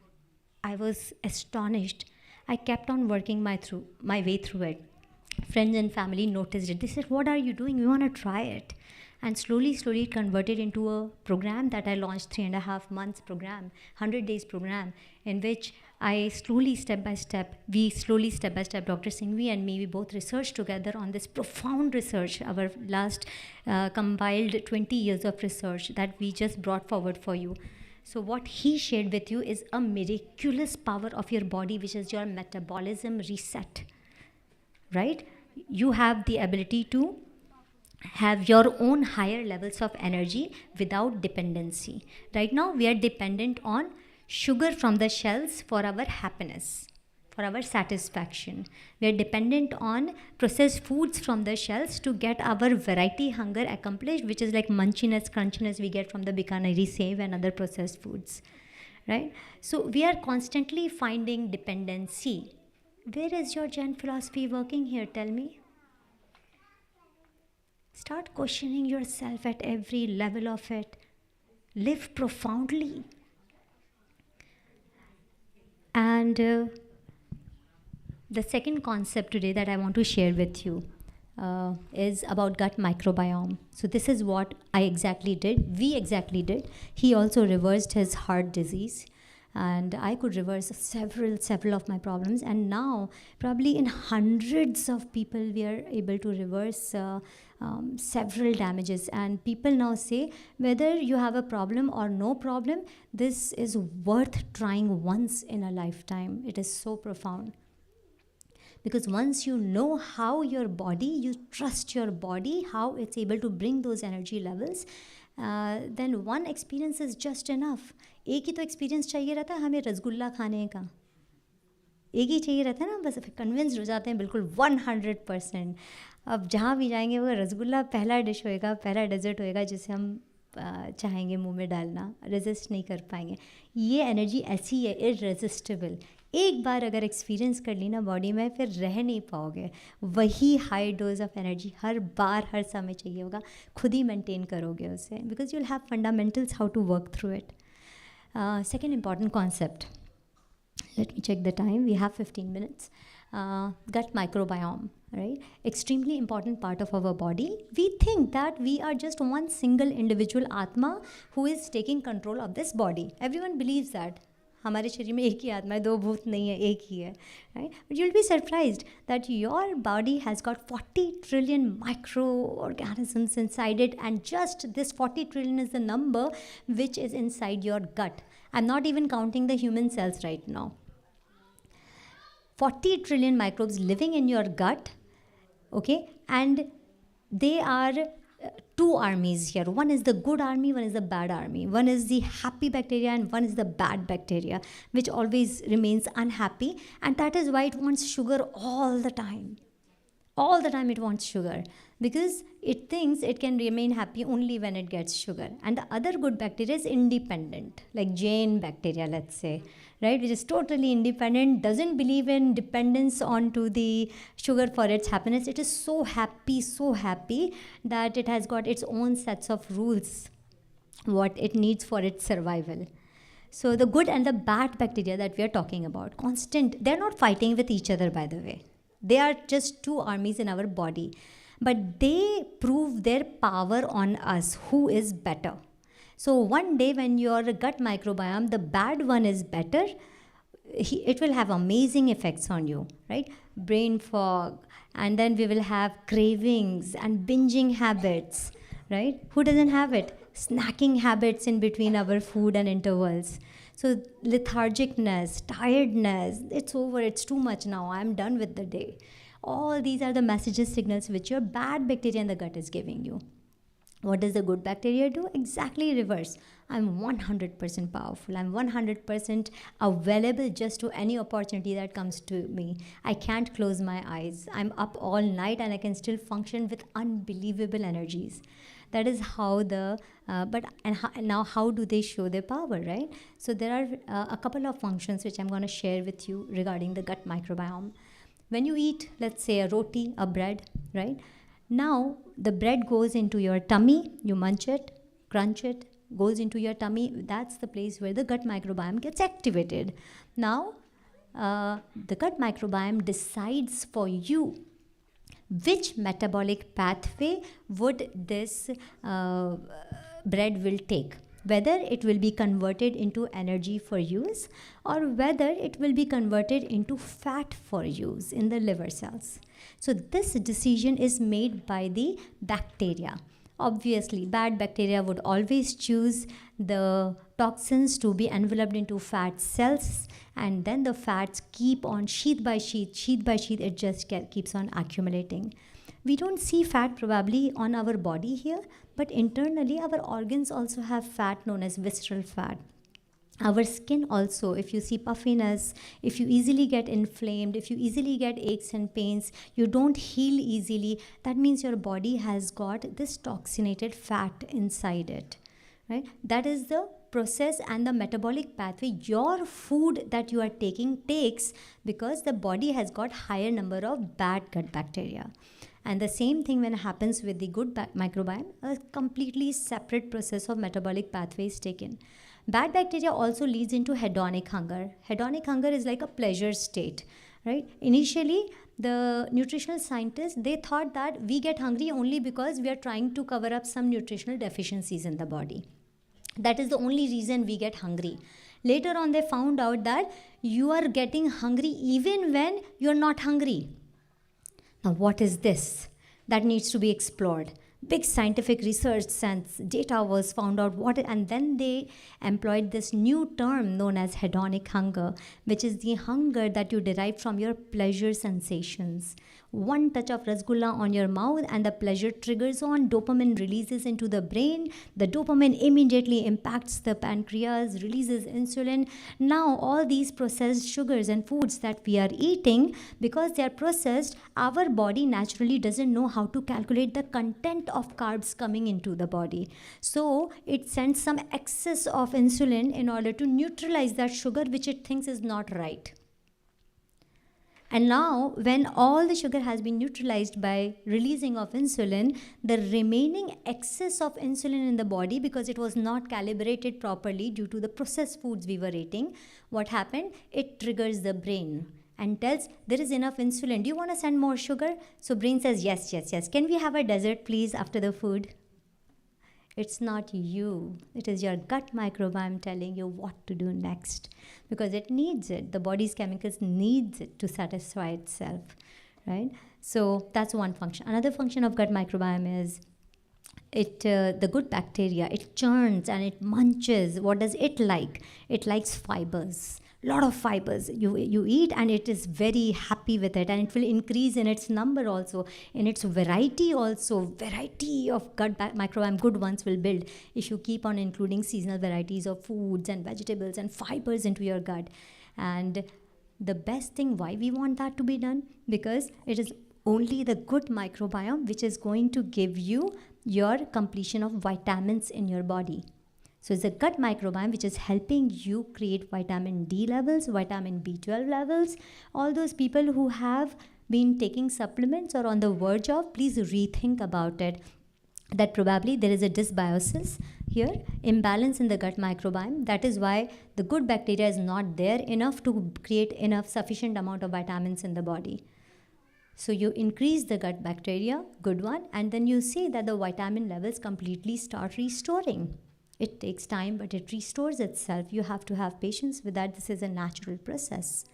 I was astonished. I kept on working my way through it. Friends and family noticed it. They said, what are you doing? We want to try it. And slowly it converted into a program that I launched, 3.5 months program, 100 days program, in which I slowly, step by step, Dr. Singhvi and me, we both researched together on this profound research, our last compiled 20 years of research that we just brought forward for you. So what he shared with you is a miraculous power of your body, which is your metabolism reset. Right? You have the ability to have your own higher levels of energy without dependency. Right now, we are dependent on sugar from the shells for our happiness, for our satisfaction. We are dependent on processed foods from the shells to get our variety hunger accomplished, which is like munchiness, crunchiness we get from the Bikaneri save and other processed foods. Right? So we are constantly finding dependency. Where is your Jain philosophy working here? Tell me. Start questioning yourself at every level of it. Live profoundly. And the second concept today that I want to share with you is about gut microbiome. So this is what I exactly did. We exactly did. He also reversed his heart disease. and I could reverse several of my problems. And now, probably in hundreds of people, we are able to reverse several damages. And people now say, whether you have a problem or no problem, this is worth trying once in a lifetime. It is so profound. Because once you know how your body, you trust your body, how it's able to bring those energy levels, then one experience is just enough. एक ही तो experience चाहिए रहता है हमें रसगुल्ला खाने का, एक ही चाहिए रहता है ना, बस कन्विंस्ड हो जाते हैं बिल्कुल 100%. अब जहाँ भी जाएंगे वो रसगुल्ला पहला डिश होएगा, पहला डेजर्ट होएगा जिसे हम चाहेंगे मुंह में डालना, रेजिस्ट नहीं कर पाएंगे. ये एनर्जी ऐसी है, इररेजिस्टिबल. एक बार अगर एक्सपीरियंस कर ली ना बॉडी में, फिर रह नहीं पाओगे. वही हाई डोज ऑफ एनर्जी हर बार हर समय चाहिए होगा, खुद ही मेंटेन करोगे उसे, because you will have fundamentals how to work through it. Second important concept, let me check the time, we have 15 minutes. Gut microbiome, right? Extremely important part of our body. We think that we are just one single individual atma who is taking control of this body. Everyone believes that हमारे शरीर में एक ही आत्मा है, दो भूत नहीं है, एक ही है, right? But you'll be surprised that your body has got 40 trillion microorganisms inside it, and just this 40 trillion is the number which is inside your gut. I'm not even counting the human cells right now. 40 trillion microbes living in your gut, okay? And they are two armies here. One is the good army, one is the bad army. One is the happy bacteria and one is the bad bacteria, which always remains unhappy. And that is why it wants sugar all the time. All the time it wants sugar, because it thinks it can remain happy only when it gets sugar. And the other good bacteria is independent, like Jane bacteria, let's say, right, which is totally independent, doesn't believe in dependence onto the sugar for its happiness. It is so happy that it has got its own sets of rules, what it needs for its survival. So the good and the bad bacteria that we are talking about, constant, they're not fighting with each other, by the way. They are just two armies in our body, but they prove their power on us, who is better. So one day when your gut microbiome, the bad one is better, it will have amazing effects on you, right? Brain fog, and then we will have cravings and binging habits, right? Who doesn't have it? Snacking habits in between our food and intervals. So lethargicness, tiredness, it's over, it's too much now, I'm done with the day. All these are the messages, signals which your bad bacteria in the gut is giving you. What does the good bacteria do? Exactly reverse. I'm 100% powerful. I'm 100% available just to any opportunity that comes to me. I can't close my eyes. I'm up all night and I can still function with unbelievable energies. That is how the, now how do they show their power, right? So there are a couple of functions which I'm going to share with you regarding the gut microbiome. When you eat, let's say a roti, a bread, right? Now the bread goes into your tummy, you munch it, crunch it, goes into your tummy. That's the place where the gut microbiome gets activated. Now the gut microbiome decides for you which metabolic pathway would this bread will take, whether it will be converted into energy for use or whether it will be converted into fat for use in the liver cells. So this decision is made by the bacteria. Obviously, bad bacteria would always choose the toxins to be enveloped into fat cells, and then the fats keep on sheath by sheath, it just keeps on accumulating. We don't see fat probably on our body here, but internally our organs also have fat known as visceral fat. Our skin also, if you see puffiness, if you easily get inflamed, if you easily get aches and pains, you don't heal easily, that means your body has got this toxinated fat inside it, right? That is the process and the metabolic pathway your food that you are taking takes, because the body has got higher number of bad gut bacteria. And the same thing when it happens with the good microbiome, a completely separate process of metabolic pathway is taken. Bad bacteria also leads into hedonic hunger. Hedonic hunger is like a pleasure state, right? Initially, the nutritional scientists, they thought that we get hungry only because we are trying to cover up some nutritional deficiencies in the body. That is the only reason we get hungry. Later on, they found out that you are getting hungry even when you're not hungry. Now, what is this? That needs to be explored. Big scientific research and data was found out and then they employed this new term known as hedonic hunger, which is the hunger that you derive from your pleasure sensations. One touch of rasgulla on your mouth and the pleasure triggers on, dopamine releases into the brain. The dopamine immediately impacts the pancreas, releases insulin. Now all these processed sugars and foods that we are eating, because they are processed, our body naturally doesn't know how to calculate the content of carbs coming into the body. So it sends some excess of insulin in order to neutralize that sugar which it thinks is not right. And now, when all the sugar has been neutralized by releasing of insulin, the remaining excess of insulin in the body, because it was not calibrated properly due to the processed foods we were eating, what happened? It triggers the brain and tells, there is enough insulin. Do you want to send more sugar? So brain says, yes, yes, yes. Can we have a dessert, please, after the food? It's not you. It is your gut microbiome telling you what to do next, because it needs it. The body's chemicals needs it to satisfy itself, right? So that's one function. Another function of gut microbiome is the good bacteria, it churns and it munches. What does it like? It likes fibers. Lot of fibers you eat, and it is very happy with it, and it will increase in its number also, in its variety also. Variety of gut microbiome, good ones, will build if you keep on including seasonal varieties of foods and vegetables and fibers into your gut. And the best thing, why we want that to be done, because it is only the good microbiome which is going to give you your completion of vitamins in your body. So it's the gut microbiome which is helping you create vitamin D levels, vitamin B12 levels. All those people who have been taking supplements or on the verge of, please rethink about it. That probably there is a dysbiosis here, imbalance in the gut microbiome. That is why the good bacteria is not there enough to create enough sufficient amount of vitamins in the body. So you increase the gut bacteria, good one, and then you see that the vitamin levels completely start restoring. It takes time, but it restores itself. You have to have patience with that. This is a natural process.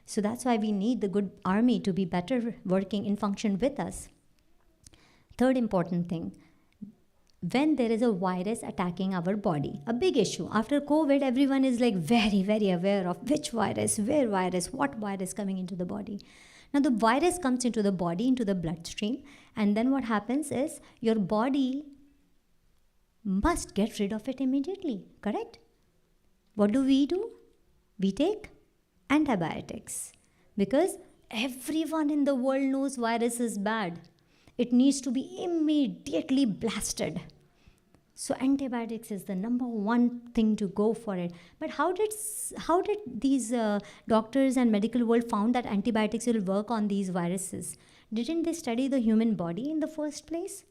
So that's why we need the good army to be better working in function with us. Third important thing, when there is a virus attacking our body, a big issue. After COVID, everyone is like very, very aware of which virus, where virus, what virus coming into the body. Now the virus comes into the body, into the bloodstream, and then what happens is your body must get rid of it immediately, correct? What do? We take antibiotics, because everyone in the world knows virus is bad. It needs to be immediately blasted. So antibiotics is the number one thing to go for it. But how did these doctors and medical world found that antibiotics will work on these viruses? Didn't they study the human body in the first place?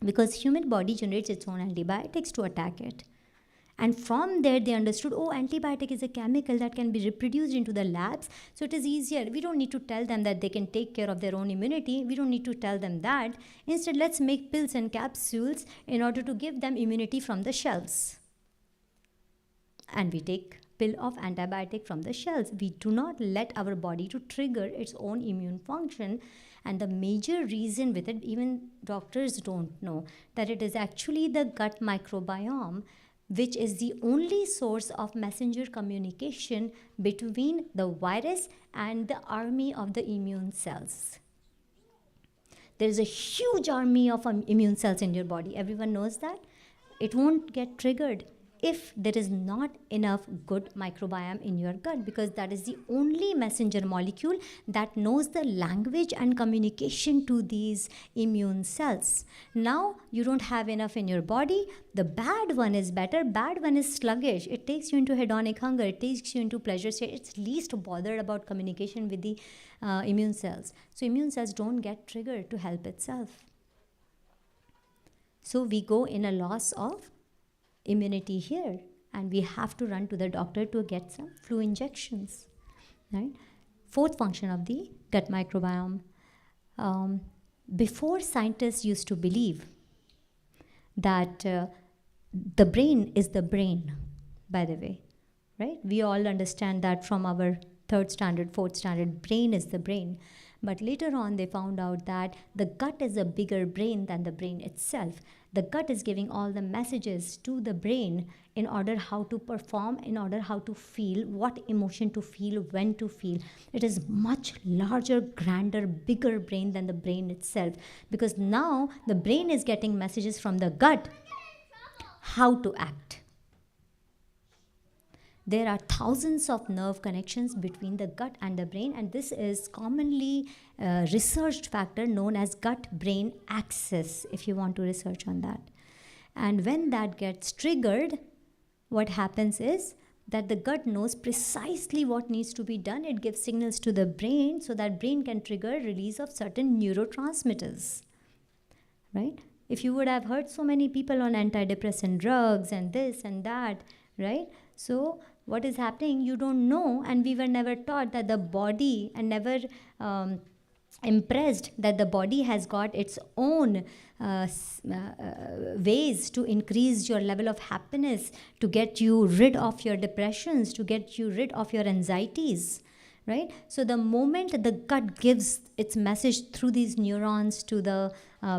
Because human body generates its own antibiotics to attack it. And from there they understood, oh, antibiotic is a chemical that can be reproduced into the labs, so it is easier. We don't need to tell them that they can take care of their own immunity. We don't need to tell them that. Instead, let's make pills and capsules in order to give them immunity from the shelves. And we take pill of antibiotic from the shelves. We do not let our body to trigger its own immune function. And the major reason with it, even doctors don't know, that it is actually the gut microbiome which is the only source of messenger communication between the virus and the army of the immune cells. There is a huge army of immune cells in your body. Everyone knows that. It won't get triggered if there is not enough good microbiome in your gut, because that is the only messenger molecule that knows the language and communication to these immune cells. Now you don't have enough in your body. The bad one is better. Bad one is sluggish. It takes you into hedonic hunger. It takes you into pleasure state. It's least bothered about communication with the immune cells. So immune cells don't get triggered to help itself. So we go in a loss of immunity here, and we have to run to the doctor to get some flu injections, right? Fourth function of the gut microbiome. Before, scientists used to believe that the brain is the brain, by the way, right? We all understand that from our third standard, fourth standard, brain is the brain. But later on, they found out that the gut is a bigger brain than the brain itself. The gut is giving all the messages to the brain in order how to perform, in order how to feel, what emotion to feel, when to feel. It is much larger, grander, bigger brain than the brain itself, because now the brain is getting messages from the gut how to act. There are thousands of nerve connections between the gut and the brain, and this is commonly researched factor known as gut-brain axis, if you want to research on that. And when that gets triggered, what happens is that the gut knows precisely what needs to be done. It gives signals to the brain so that brain can trigger release of certain neurotransmitters, right? If you would have heard so many people on antidepressant drugs and this and that, right? So what is happening, you don't know, and we were never taught that the body, and never impressed that the body has got its own ways to increase your level of happiness, to get you rid of your depressions, to get you rid of your anxieties, right? So the moment the gut gives its message through these neurons to the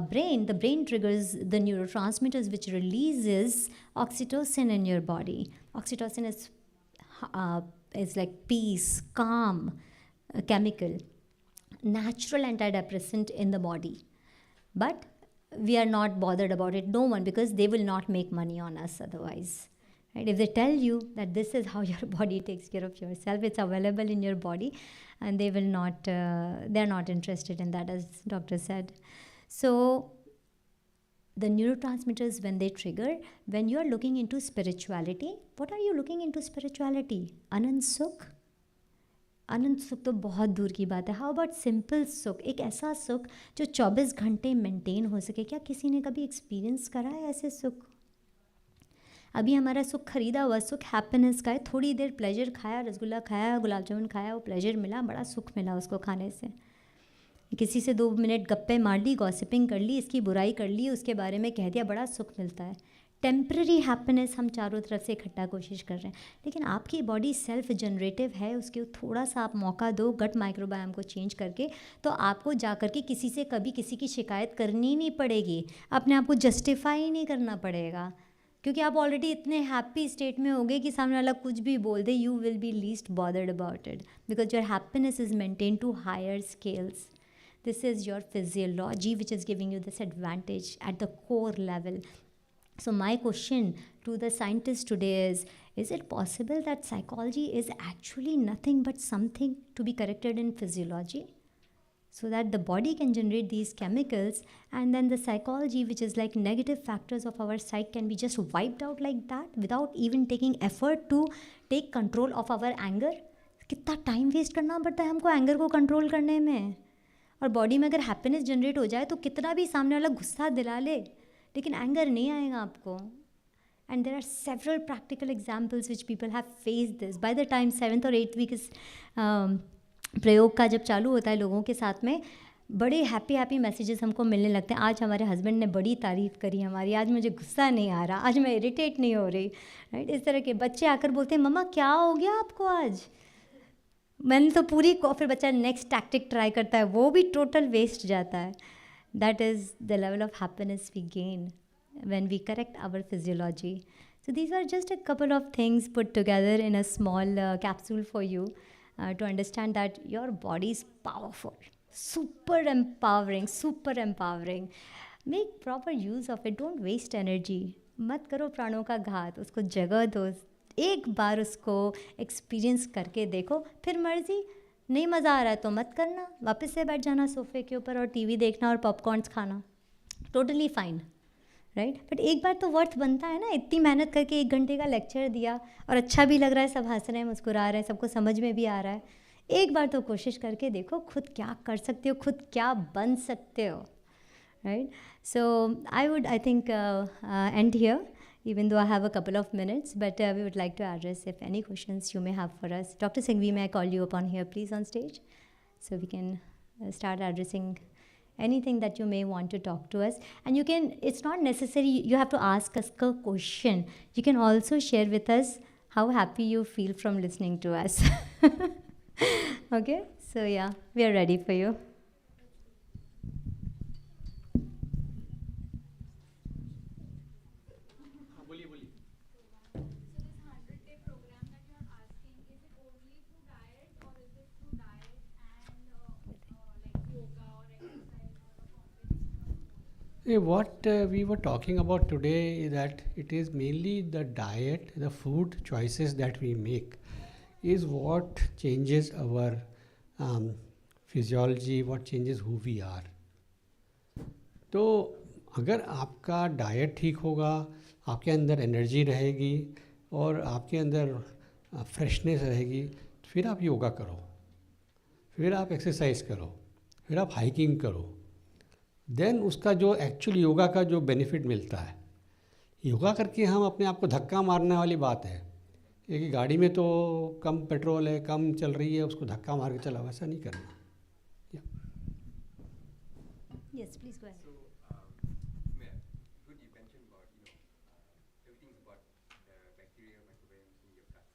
brain triggers the neurotransmitters, which releases oxytocin in your body. Oxytocin is like peace, calm, chemical, natural antidepressant in the body. But we are not bothered about it, no one, because they will not make money on us otherwise. Right? If they tell you that this is how your body takes care of yourself, it's available in your body, and they will not, they're not interested in that, as doctor said. So the neurotransmitters, when they trigger, when you are looking into spirituality, what are you looking into spirituality? Anand Sukh? अनंत सुख तो बहुत दूर की बात है. How about simple सुख, एक ऐसा सुख जो 24 घंटे मेंटेन हो सके. क्या किसी ने कभी एक्सपीरियंस करा है ऐसे सुख? अभी हमारा सुख खरीदा हुआ सुख हैप्पीनेस का है. थोड़ी देर प्लेजर खाया, रसगुल्ला खाया, गुलाब जामुन खाया, वो प्लेजर मिला, बड़ा सुख मिला उसको खाने से. किसी से 2 मिनट गप्पे मार ली, गॉसिपिंग कर ली, इसकी बुराई कर ली, उसके बारे में कह दिया, बड़ा सुख मिलता है. टेम्प्रेरी हैप्पीनेस हम चारों तरफ से इकट्ठा कोशिश कर रहे हैं. लेकिन आपकी बॉडी सेल्फ जनरेटिव है, उसके थोड़ा सा आप मौका दो गट माइक्रोबायोम को चेंज करके, तो आपको जा कर के किसी से कभी किसी की शिकायत करनी ही नहीं पड़ेगी. अपने आप को जस्टिफाई ही नहीं करना पड़ेगा, क्योंकि आप ऑलरेडी इतने हैप्पी स्टेट में होगे कि सामने वाला कुछ भी बोल दे, you will be least bothered about it, because your happiness is maintain to higher scales. This is your physiology which is giving you this advantage at the core level. So my question to the scientists today is it possible that psychology is actually nothing but something to be corrected in physiology? So that the body can generate these chemicals, and then the psychology, which is like negative factors of our psyche, can be just wiped out like that without even taking effort to take control of our anger. कितना time waste करना पड़ता है हमको anger को control करने में. और body में अगर हैप्पीनेस जनरेट हो जाए तो कितना भी सामने वाला गुस्सा दिला ले, लेकिन एंगर नहीं आएगा आपको. And there are several practical examples which people have face this. By the time 7th और 8th वीक इस प्रयोग का जब चालू होता है लोगों के साथ में, बड़े हैप्पी मैसेजेस हमको मिलने लगते हैं. आज हमारे हस्बैंड ने बड़ी तारीफ़ करी हमारी, आज मुझे गुस्सा नहीं आ रहा, आज मैं इरिटेट नहीं हो रही. राइट, इस तरह के बच्चे आकर बोलते हैं, मम्मा क्या हो गया आपको आज. मैंने तो पूरी फिर बच्चा नेक्स्ट टैक्टिक ट्राई करता है, वो भी टोटल वेस्ट जाता है. That is the level of happiness we gain when we correct our physiology. So these are just a couple of things put together in a small capsule for you to understand that your body is powerful, super empowering. Make proper use of it. Don't waste energy. मत करो प्राणों का घात, उसको जगह दो. एक बार उसको एक्सपीरियंस करके देखो, फिर मर्जी. नहीं मज़ा आ रहा है तो मत करना, वापस से बैठ जाना सोफे के ऊपर और टीवी देखना और पॉपकॉर्न्स खाना. Totally fine, right. बट एक बार तो वर्थ बनता है ना. इतनी मेहनत करके 1 घंटे का लेक्चर दिया और अच्छा भी लग रहा है, सब हंस रहे हैं, मुस्कुरा रहे हैं, सबको समझ में भी आ रहा है. एक बार तो कोशिश करके देखो, खुद क्या कर सकते हो, खुद क्या बन सकते हो. Right. So I think and here, even though I have a couple of minutes, but we would like to address if any questions you may have for us. Dr. Singhvi, may I call you upon here, please, on stage? So we can start addressing anything that you may want to talk to us. And you can, it's not necessary, you have to ask us a question. You can also share with us how happy you feel from listening to us. Okay, so yeah, we are ready for you. What we were talking about today is that it is mainly the diet, the food choices that we make is what changes our um, physiology, what changes who we are. तो अगर आपका diet ठीक होगा, आपके अंदर energy रहेगी और आपके अंदर फ्रेशनेस रहेगी, तो फिर आप योगा करो, फिर आप एक्सरसाइज करो, फिर आप हाइकिंग करो, देन उसका जो एक्चुअल योगा का जो बेनिफिट मिलता है, योगा करके हम अपने आप को धक्का मारने वाली बात है कि गाड़ी में तो कम पेट्रोल है, कम चल रही है, उसको धक्का मार के चला, वैसा नहीं करना. Yes, please go ahead. Good, you mentioned about, everything's about the bacteria, microbiomes in your gut.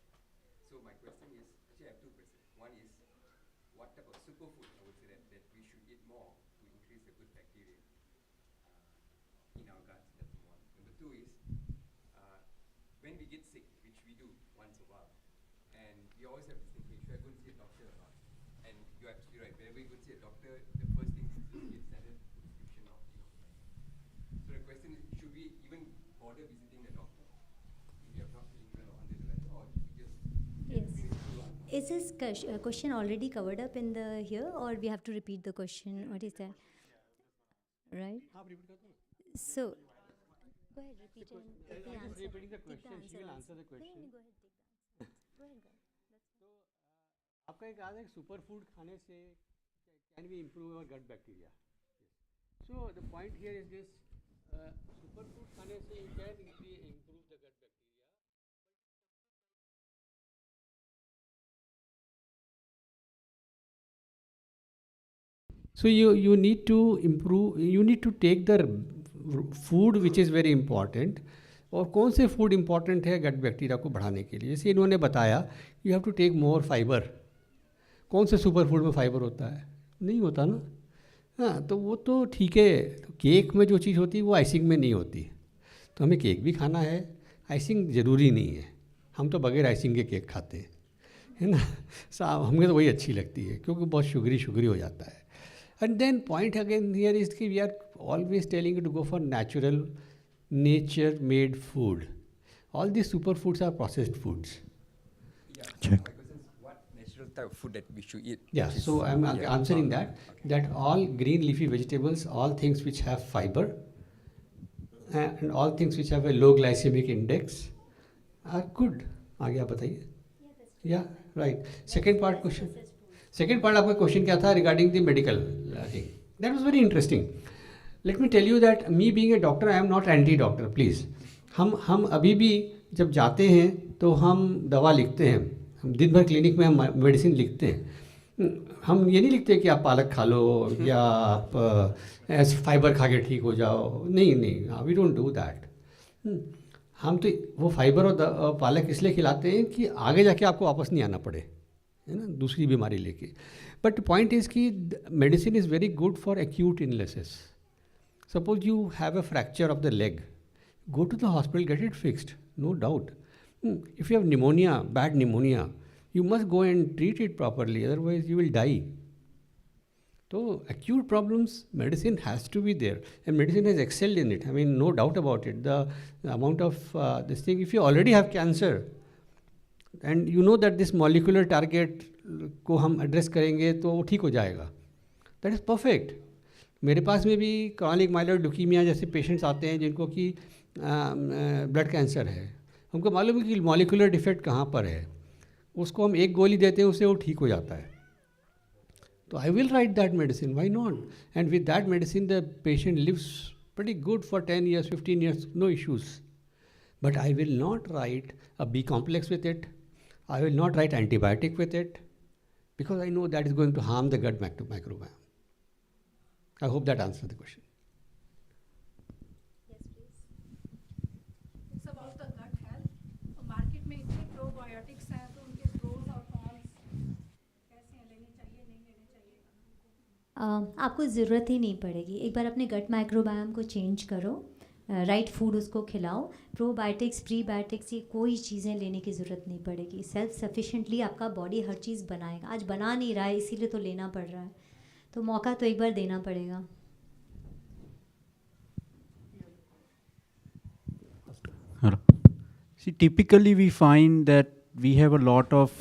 So my question is, actually I have two questions. One is, what type of superfood I would say that we should eat more to increase the good bacteria in our guts? That's number one. Number two is, when we get sick, which we do once a while, and we always have this thinking, should I go and see a doctor or not? And you're absolutely right. Whenever you go and see a doctor, the first thing is to get standard prescription of, So the question is, should we even bother visiting the doctor if we are not feeling well or under the weather, or should we just Yes. finish through our Is this question already covered up in the here, or we have to repeat the question? What is that? Right. So, go ahead, repeat it. Take the answer. repeating the Take question, she will answer the No, question. no, go ahead, take the answer. Go ahead, go ahead. आपका एक याद है super food खाने से can we improve our gut bacteria. So the point here is this, super food खाने से you can improve the gut bacteria. So you need to improve, you need to take the food which is very important. और कौन से food important है gut bacteria को बढ़ाने के लिए, जैसे इन्होंने बताया you have to take more fibre. कौन से सुपर फूड में फाइबर होता है? नहीं होता ना. हाँ, तो वो तो ठीक है, तो केक में जो चीज़ होती है वो आइसिंग में नहीं होती, तो हमें केक भी खाना है, आइसिंग ज़रूरी नहीं है, हम तो बगैर आइसिंग के केक खाते हैं, है ना. साहब हमें तो वही अच्छी लगती है क्योंकि बहुत शुगरी हो जाता है. And then point again here is कि we are always telling you to go for natural nature made food. All these superfoods are processed foods. Yeah. Check. My question is, what natural type of food that we should eat? Yeah, which is- so I'm Yeah. answering that. Okay. That all green leafy vegetables, all things which have fiber, and all things which have a low glycemic index are good. आगे आप बताइए. Yeah, right. Second part question. Second part आपका question क्या था regarding the medical thing? That was very interesting. Let me tell you that me being a doctor, I am not anti-doctor, please. हम अभी भी जब जाते हैं तो हम दवा लिखते हैं, हम दिन भर क्लिनिक में हम मेडिसिन लिखते हैं. हम ये नहीं लिखते कि आप पालक खा लो या आप फाइबर खा के ठीक हो जाओ. नहीं, वी डोंट डू दैट. हम तो वो फाइबर और पालक इसलिए खिलाते हैं कि आगे जाके आपको वापस नहीं आना पड़े, है ना, दूसरी बीमारी लेके. बट पॉइंट इज़ कि medicine is very good for acute illnesses. Suppose you have a fracture of the leg, go to the hospital, get it fixed, no doubt. If you have pneumonia, bad pneumonia, you must go and treat it properly, otherwise you will die. So acute problems, medicine has to be there, and medicine has excelled in it. I mean, no doubt about it. The amount of this thing, if you already have cancer, and you know that this molecular target को हम address करेंगे तो वो ठीक हो जाएगा, that is perfect. मेरे पास में भी क्रॉनिक माइलॉइड ल्यूकीमिया जैसे पेशेंट्स आते हैं जिनको कि ब्लड कैंसर है. हमको मालूम है कि मॉलिकुलर डिफेक्ट कहाँ पर है, उसको हम एक गोली देते हैं, उससे वो ठीक हो जाता है. तो I will write that medicine, why not. And with that medicine the patient lives pretty good for 10 years, 15 years, no issues. But I will not write a B complex with it, I will not write antibiotic with it, because I know that is going to harm the gut microbiome. I hope that answers the question. Yes, please. It's about the gut health. Market में इतने probiotics हैं तो उनके pros और cons कैसे हैं, लेने चाहिए नहीं लेने चाहिए? आपको ज़रूरत ही नहीं पड़ेगी. एक बार अपने गट माइक्रोबायोम को चेंज करो, राइट फूड उसको खिलाओ. प्रोबायोटिक्स प्रीबायोटिक्स ये कोई चीज़ें लेने की ज़रूरत नहीं पड़ेगी. सेल्फ सफिशेंटली आपका बॉडी हर चीज़ बनाएगा. आज बना नहीं रहा है इसीलिए तो लेना पड़ रहा है, तो मौका तो एक बार देना पड़ेगा. See, typically we find that we have a lot of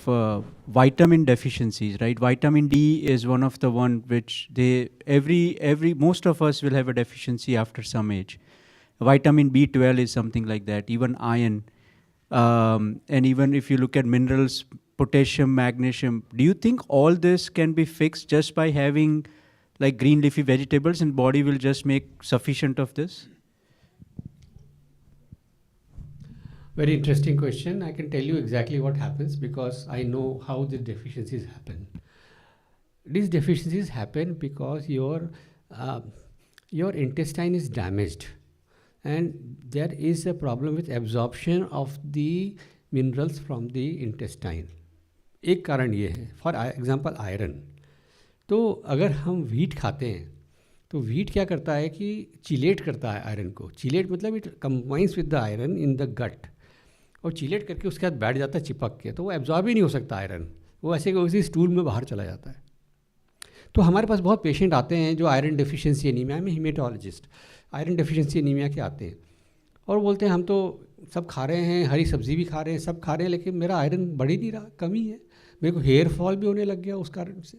vitamin deficiencies, right? Vitamin D is one of the one which most of us will have a deficiency after some age. Vitamin B12 is something like that, even iron. And even if you look at minerals, potassium, magnesium, do you think all this can be fixed just by having like green leafy vegetables and body will just make sufficient of this? Very interesting question. I can tell you exactly what happens because I know how the deficiencies happen. These deficiencies happen because your intestine is damaged and there is a problem with absorption of the minerals from the intestine. एक कारण ये है, for example iron. तो अगर हम wheat खाते हैं तो वीट क्या करता है कि चिलेट करता है आयरन को. चिलेट मतलब it combines with the iron in the gut और चिलेट करके उसके बाद बैठ जाता है चिपक के, तो वो एब्जॉर्ब ही नहीं हो सकता आयरन, वो ऐसे कि उसी स्टूल में बाहर चला जाता है. तो हमारे पास बहुत पेशेंट आते हैं जो आयरन डेफिशिएंसी एनीमिया में, हीमेटोलॉजिस्ट आयरन डेफिशिएंसी एनीमिया के आते हैं और बोलते हैं हम तो सब खा रहे हैं, हरी सब्जी भी खा रहे हैं, सब खा रहे हैं, लेकिन मेरा आयरन बढ़ ही नहीं रहा, कमी है, मेरे को हेयर फॉल भी होने लग गया उस कारण से.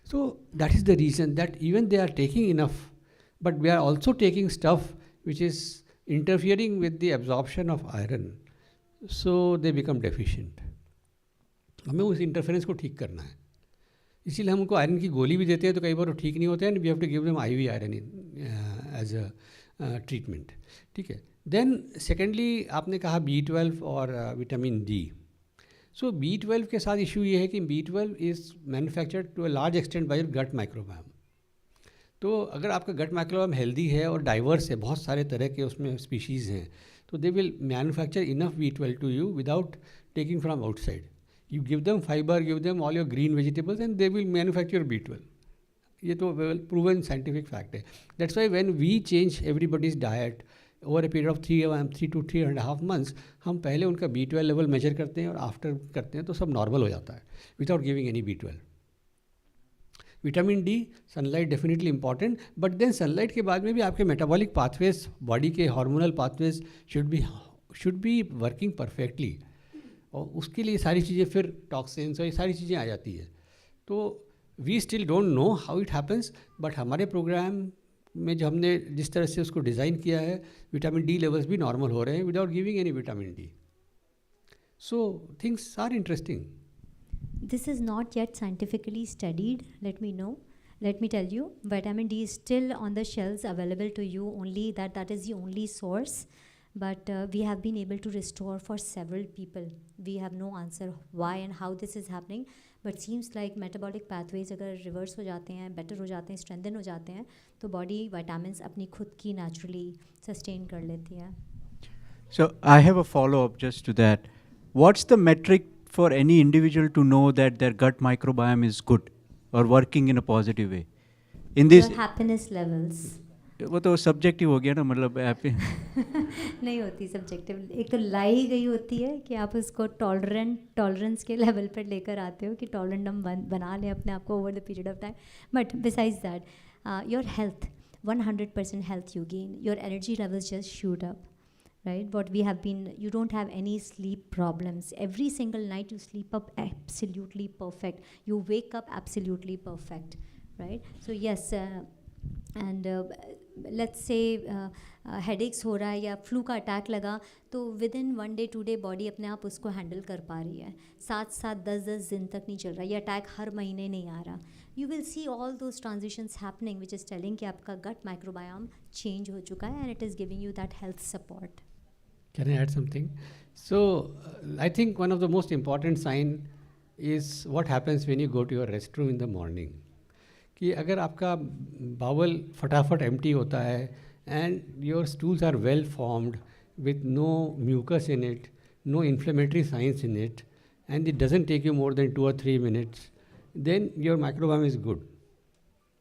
So that is the reason that even they are taking enough but we are also taking stuff which is interfering with the absorption of iron, so they become deficient. हमें उस interference को ठीक करना है, इसीलिए हम उनको आयरन की गोली भी देते हैं तो कई बार वो ठीक नहीं होते हैं, and we have to give them IV iron in as a treatment. ठीक है. देन सेकेंडली आपने कहा B12 और विटामिन डी. सो B12 के साथ इशू ये है कि B12 is manufactured to a large extent by your gut microbiome. तो अगर आपका गट माइक्रोबायोम हेल्दी है और डाइवर्स है, बहुत सारे तरह के उसमें स्पीशीज़ हैं, तो they will manufacture enough B12 to you without taking from outside. You give them fiber, give them all your green vegetables and they will manufacture B12. ये तो proven scientific fact है. That's why when we change everybody's diet over a period of 3 to 3.5 months, हम पहले उनका B12 level major करते हैं और after करते हैं तो सब नॉर्मल हो जाता है without giving any B12. Vitamin D, sunlight definitely important, but then sunlight के बाद में भी आपके मेटाबॉलिक पाथवेज, बॉडी के hormonal pathways should be working perfectly, और उसके लिए सारी चीज़ें फिर टॉक्सिन्स और ये सारी चीज़ें आ जाती है. तो we still don't know how it happens, but हमारे प्रोग्राम में जो हमने जिस तरह से उसको डिज़ाइन किया है, विटामिन डी लेवल्स भी नॉर्मल हो रहे हैं without giving any vitamin D. So things are interesting. This is not yet scientifically studied. Let me tell you, vitamin D is still on the shelves available to you, only that is the only source, but we have been able to restore for several people. We have no answer why and how this is happening, but seems like metabolic pathways अगर reverse हो जाते हैं, better हो जाते हैं, strengthen हो जाते हैं, तो body vitamins अपनी खुद की naturally sustain कर लेती है. So I have a follow-up just to that. What's the metric for any individual to know that their gut microbiome is good or working in a positive way? In this, Your happiness levels. वो तो subjective हो गया ना, मतलब happy नहीं होती subjective. एक तो लाई गई होती है कि आप उसको टॉलरेंस के लेवल पर लेकर आते हो कि टॉलरेंट हम बना लें अपने आप को over the period of time, but besides that your health 100% health you gain, your energy levels just shoot up, right? What we have been, you don't have any sleep problems. Every single night you sleep up absolutely perfect. You wake up absolutely perfect, right? So yes, and let's say headaches हो रहा है या flu का attack लगा, तो with in 1 day 2 day body अपने आप उसको हैंडल कर पा रही है. 7 10 दिन तक नहीं चल रहा, ये अटैक हर महीने नहीं आ रहा. You will see all those transitions happening, which is telling कि आपका gut microbiome change हो चुका है and it is giving you that health support. Can I add something? So I think one of the most important sign is what happens when you go to your restroom in the morning. कि अगर आपका बावल फटाफट empty होता है and your stools are well formed with no mucus in it, no inflammatory signs in it, and it doesn't take you more than 2 or 3 minutes, then your microbiome is good.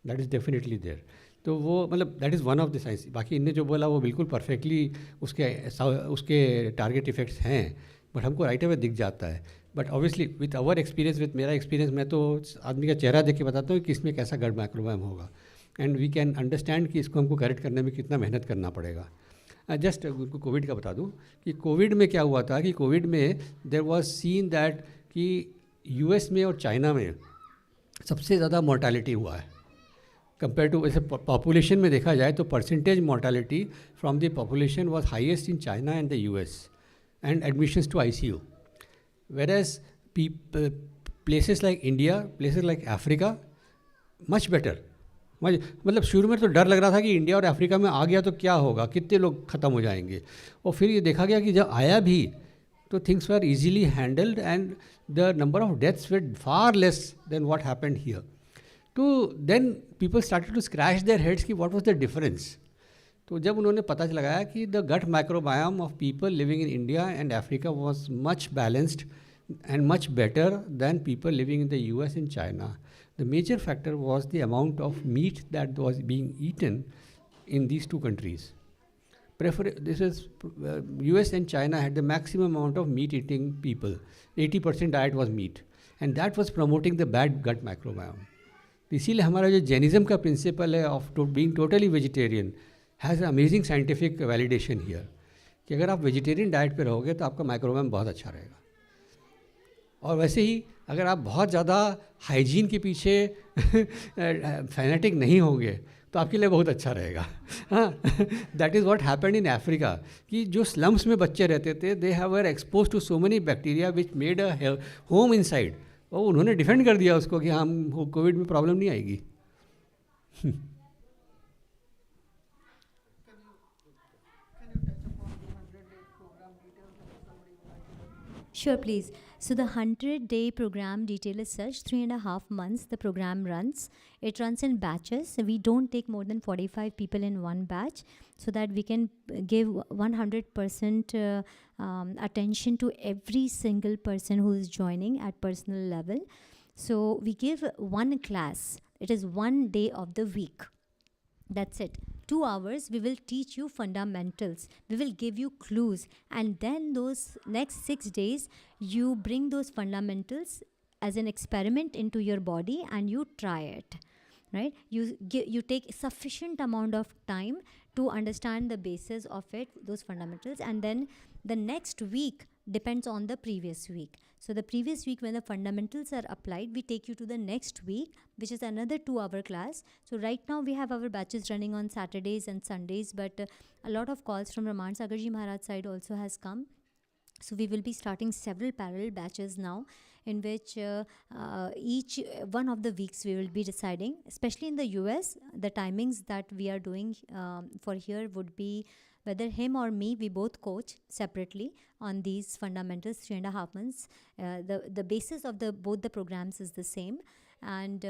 That is definitely there. तो वो मतलब that is one of the science. बाकी इनने जो बोला वो बिल्कुल perfectly उसके टारगेट इफेक्ट्स हैं, बट हमको राइट अवे दिख जाता है. But obviously with our experience, with मेरा एक्सपीरियंस, मैं तो आदमी का चेहरा देख के बताता हूँ कि इसमें कैसा गट माइक्रोबायोम होगा, एंड वी कैन अंडरस्टैंड कि इसको हमको करेक्ट करने में कितना मेहनत करना पड़ेगा. जस्ट उनको कोविड का बता दूँ कि कोविड में क्या हुआ था कि कोविड में देयर वाज सीन दैट कि यूएस में और चाइना में सबसे ज़्यादा मोर्टालिटी हुआ है कंपेयर टू. वैसे पॉपुलेशन में देखा जाए तो percentage mortality from the population was highest in China and the US, and admissions to ICU. Whereas places like India, places like Africa, much better. मतलब शुरू में तो डर लग रहा था कि इंडिया और अफ्रीका में आ गया तो क्या होगा, कितने लोग ख़त्म हो जाएंगे, और फिर ये देखा गया कि जब आया भी तो things were easily handled and the number of deaths were far less than what happened here. तो then people started to scratch their heads कि व्हाट वाज द डिफरेंस. तो जब उन्होंने पता लगाया कि the gut microbiome of people living in India and Africa was much balanced and much better than people living in the US and China. The major factor was the amount of meat that was being eaten in these two countries. This is US and China had the maximum amount of meat eating people. 80% diet was meat, and that was promoting the bad gut microbiome. इसीलिए हमारा जो Jainism का principal है of being totally vegetarian has amazing scientific validation here कि अगर आप vegetarian diet पे रहोगे तो आपका माइक्रोबायोम बहुत अच्छा रहेगा. और वैसे ही अगर आप बहुत ज़्यादा हाइजीन के पीछे फैनेटिक नहीं होंगे तो आपके लिए बहुत अच्छा रहेगा. हाँ, that is what happened in Africa कि जो स्लम्स में बच्चे रहते थे, they have expose to so many bacteria which made a home inside, और उन्होंने डिफेंड कर दिया उसको कि हम कोविड में प्रॉब्लम नहीं आएगी. Sure, please. So the 100-day program detail is such: 3.5 months the program runs. It runs in batches. We don't take more than 45 people in one batch, so that we can give 100% attention to every single person who is joining at personal level. So we give one class. It is one day of the week. That's it. 2 hours, we will teach you fundamentals. We will give you clues. And then those next 6 days, you bring those fundamentals as an experiment into your body and you try it. Right? You take sufficient amount of time to understand the basis of it, those fundamentals. And then the next week depends on the previous week. So the previous week, when the fundamentals are applied, we take you to the next week, which is another 2-hour class. So right now we have our batches running on Saturdays and Sundays, but a lot of calls from Raman Sagarji Maharaj side also has come. So we will be starting several parallel batches now, in which each one of the weeks we will be deciding, especially in the US, the timings that we are doing for here would be whether him or me, we both coach separately on these fundamentals, 3.5 months. The basis of both the programs is the same, and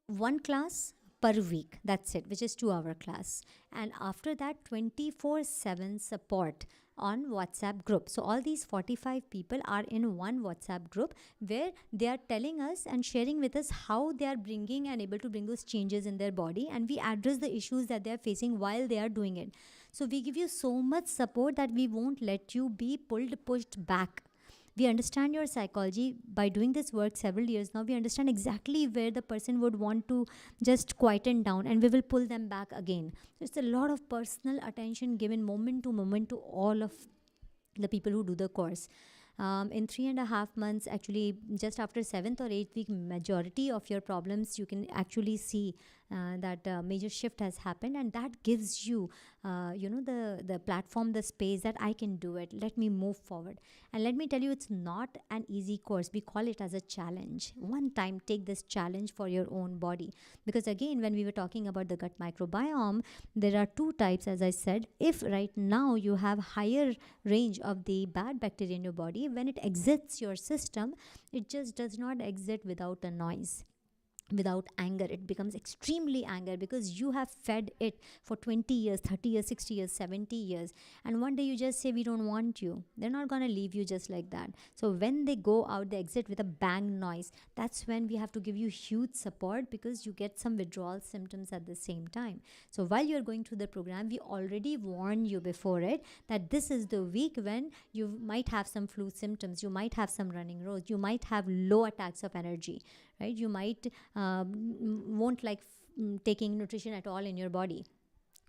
one class per week, that's it, which is 2-hour class. And after that, 24/7 support on WhatsApp group. So all these 45 people are in one WhatsApp group where they are telling us and sharing with us how they are bringing and able to bring those changes in their body, and we address the issues that they are facing while they are doing it. So we give you so much support that we won't let you be pushed back. We understand your psychology. By doing this work several years now, we understand exactly where the person would want to just quieten down, and we will pull them back again. So it's a lot of personal attention given moment to moment to all of the people who do the course. In 3.5 months, actually just after 7th or 8th week, majority of your problems you can actually see that major shift has happened, and that gives you the platform, the space that I can do it, let me move forward. And let me tell you, it's not an easy course. We call it as a challenge. One time take this challenge for your own body, because again, when we were talking about the gut microbiome, there are 2 types, as I said. If right now you have higher range of the bad bacteria in your body, when it exits your system, it just does not exit without a noise. without anger. It becomes extremely anger because you have fed it for 20 years, 30 years, 60 years, 70 years, and one day you just say we don't want you. They're not going to leave you just like that. So when they go out, they exit with a bang noise. That's when we have to give you huge support, because you get some withdrawal symptoms at the same time. So while you're going through the program, we already warned you before it that this is the week when you might have some flu symptoms, you might have some running nose, you might have low attacks of energy, right? You might won't like taking nutrition at all in your body.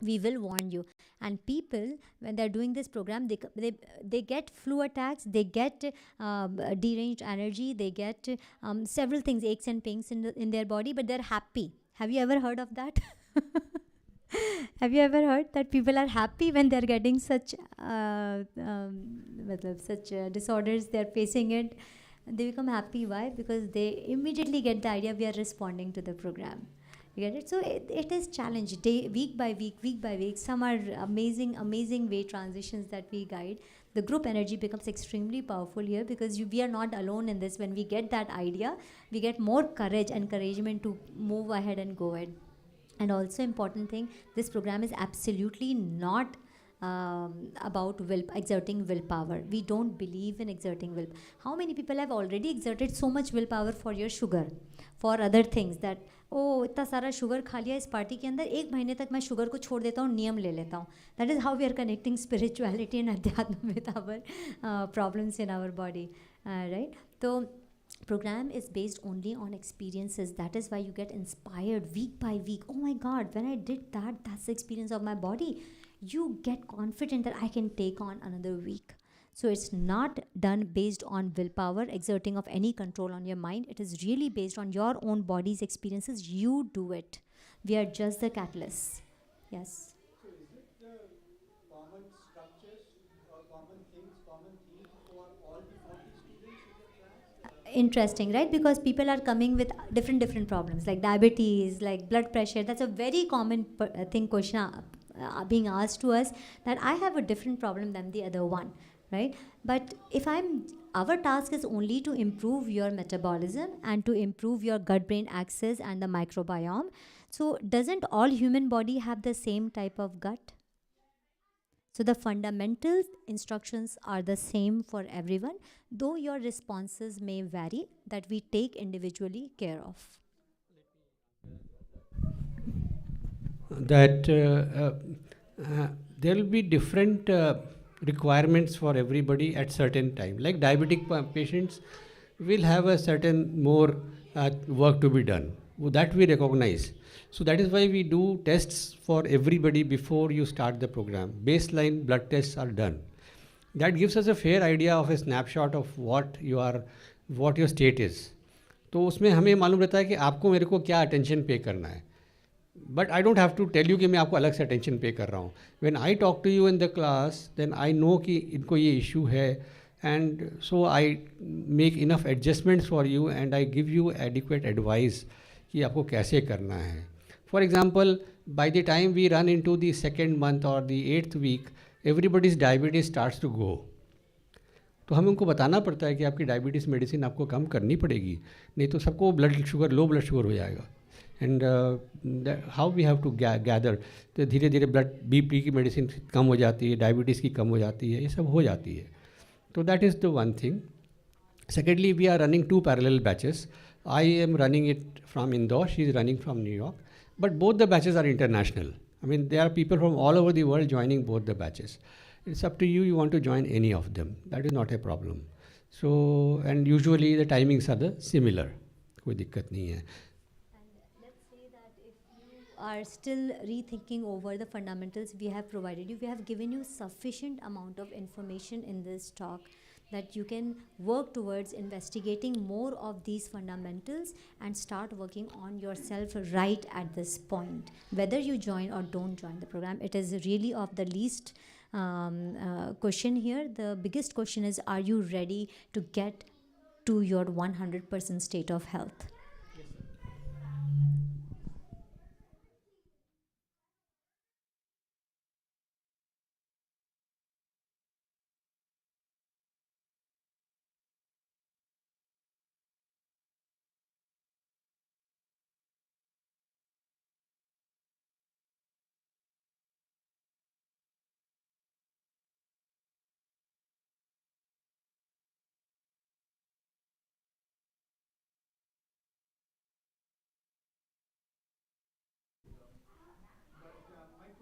We will warn you. And people, when they're doing this program, they get flu attacks, they get deranged energy, they get several things, aches and pains in their body, but they're happy. Have you ever heard of that? Have you ever heard that people are happy when they're getting such disorders, they're facing it? They become happy. Why? Because they immediately get the idea we are responding to the program. You get it? So it is challenge day, week by week, week by week. Some are amazing way transitions that we guide. The group energy becomes extremely powerful here, because we are not alone in this. When we get that idea, we get more courage, encouragement to move ahead and go ahead. And also important thing, this program is absolutely not about exerting willpower. We don't believe in exerting will. How many people have already exerted so much willpower for your sugar, for other things, that इतना सारा sugar खा लिया इस party के अंदर, एक महीने तक मैं शुगर को छोड़ देता हूँ, नियम ले लेता हूँ. That is how we are connecting spirituality and adhyatma with our problems in our body, right? So program is based only on experiences. That is why you get inspired week by week. Oh my God, when I did that, that's the experience of my body. You get confident that I can take on another week. So it's not done based on willpower, exerting of any control on your mind. It is really based on your own body's experiences. You do it. We are just the catalysts. Yes. So is it the common structures or common things, common themes for all the 40 students in the class? Interesting, right? Because people are coming with different problems, like diabetes, like blood pressure. That's a very common question being asked to us, that I have a different problem than the other one, right? But if our task is only to improve your metabolism and to improve your gut-brain axis and the microbiome. So doesn't all human body have the same type of gut? So the fundamental instructions are the same for everyone, though your responses may vary, that we take individually care of. That there will be different requirements for everybody at certain time. Like diabetic patients will have a certain more work to be done. That we recognize. So that is why we do tests for everybody before you start the program. Baseline blood tests are done. That gives us a fair idea of a snapshot of what your state is. तो उसमें हमें मालूम रहता है कि आपको मेरे को क्या अटेंशन पे करना है. But I don't have to tell you कि मैं आपको अलग से attention pay कर रहा हूँ. When I talk to you in the class, then I know कि इनको ये issue है, and so I make enough adjustments for you and I give you adequate advice कि आपको कैसे करना है. For example, by the time we run into the 2nd month or the 8th week, everybody's diabetes starts to go. तो हमें उनको बताना पड़ता है कि आपकी डायबिटीज़ मेडिसिन आपको कम करनी पड़ेगी, नहीं तो सबको लो ब्लड शुगर हो जाएगा. And how we have to gather, तो धीरे धीरे ब्लड बीपी की मेडिसिन कम हो जाती है, डायबिटीज़ की कम हो जाती है, ये सब हो जाती है. तो that is the one thing. Secondly, we are running 2 parallel batches. I am running it from Indore, she is running from New York, but both the batches are international. I mean, there are people from all over the world joining both the batches. It's up to you, you want to join any of them. That is not a problem. So, and usually the timings are the similar. कोई दिक्कत नहीं है. Are still rethinking over the fundamentals we have provided you, we have given you sufficient amount of information in this talk that you can work towards investigating more of these fundamentals and start working on yourself right at this point. Whether you join or don't join the program, it is really of the least question here. The biggest question is, are you ready to get to your 100% state of health?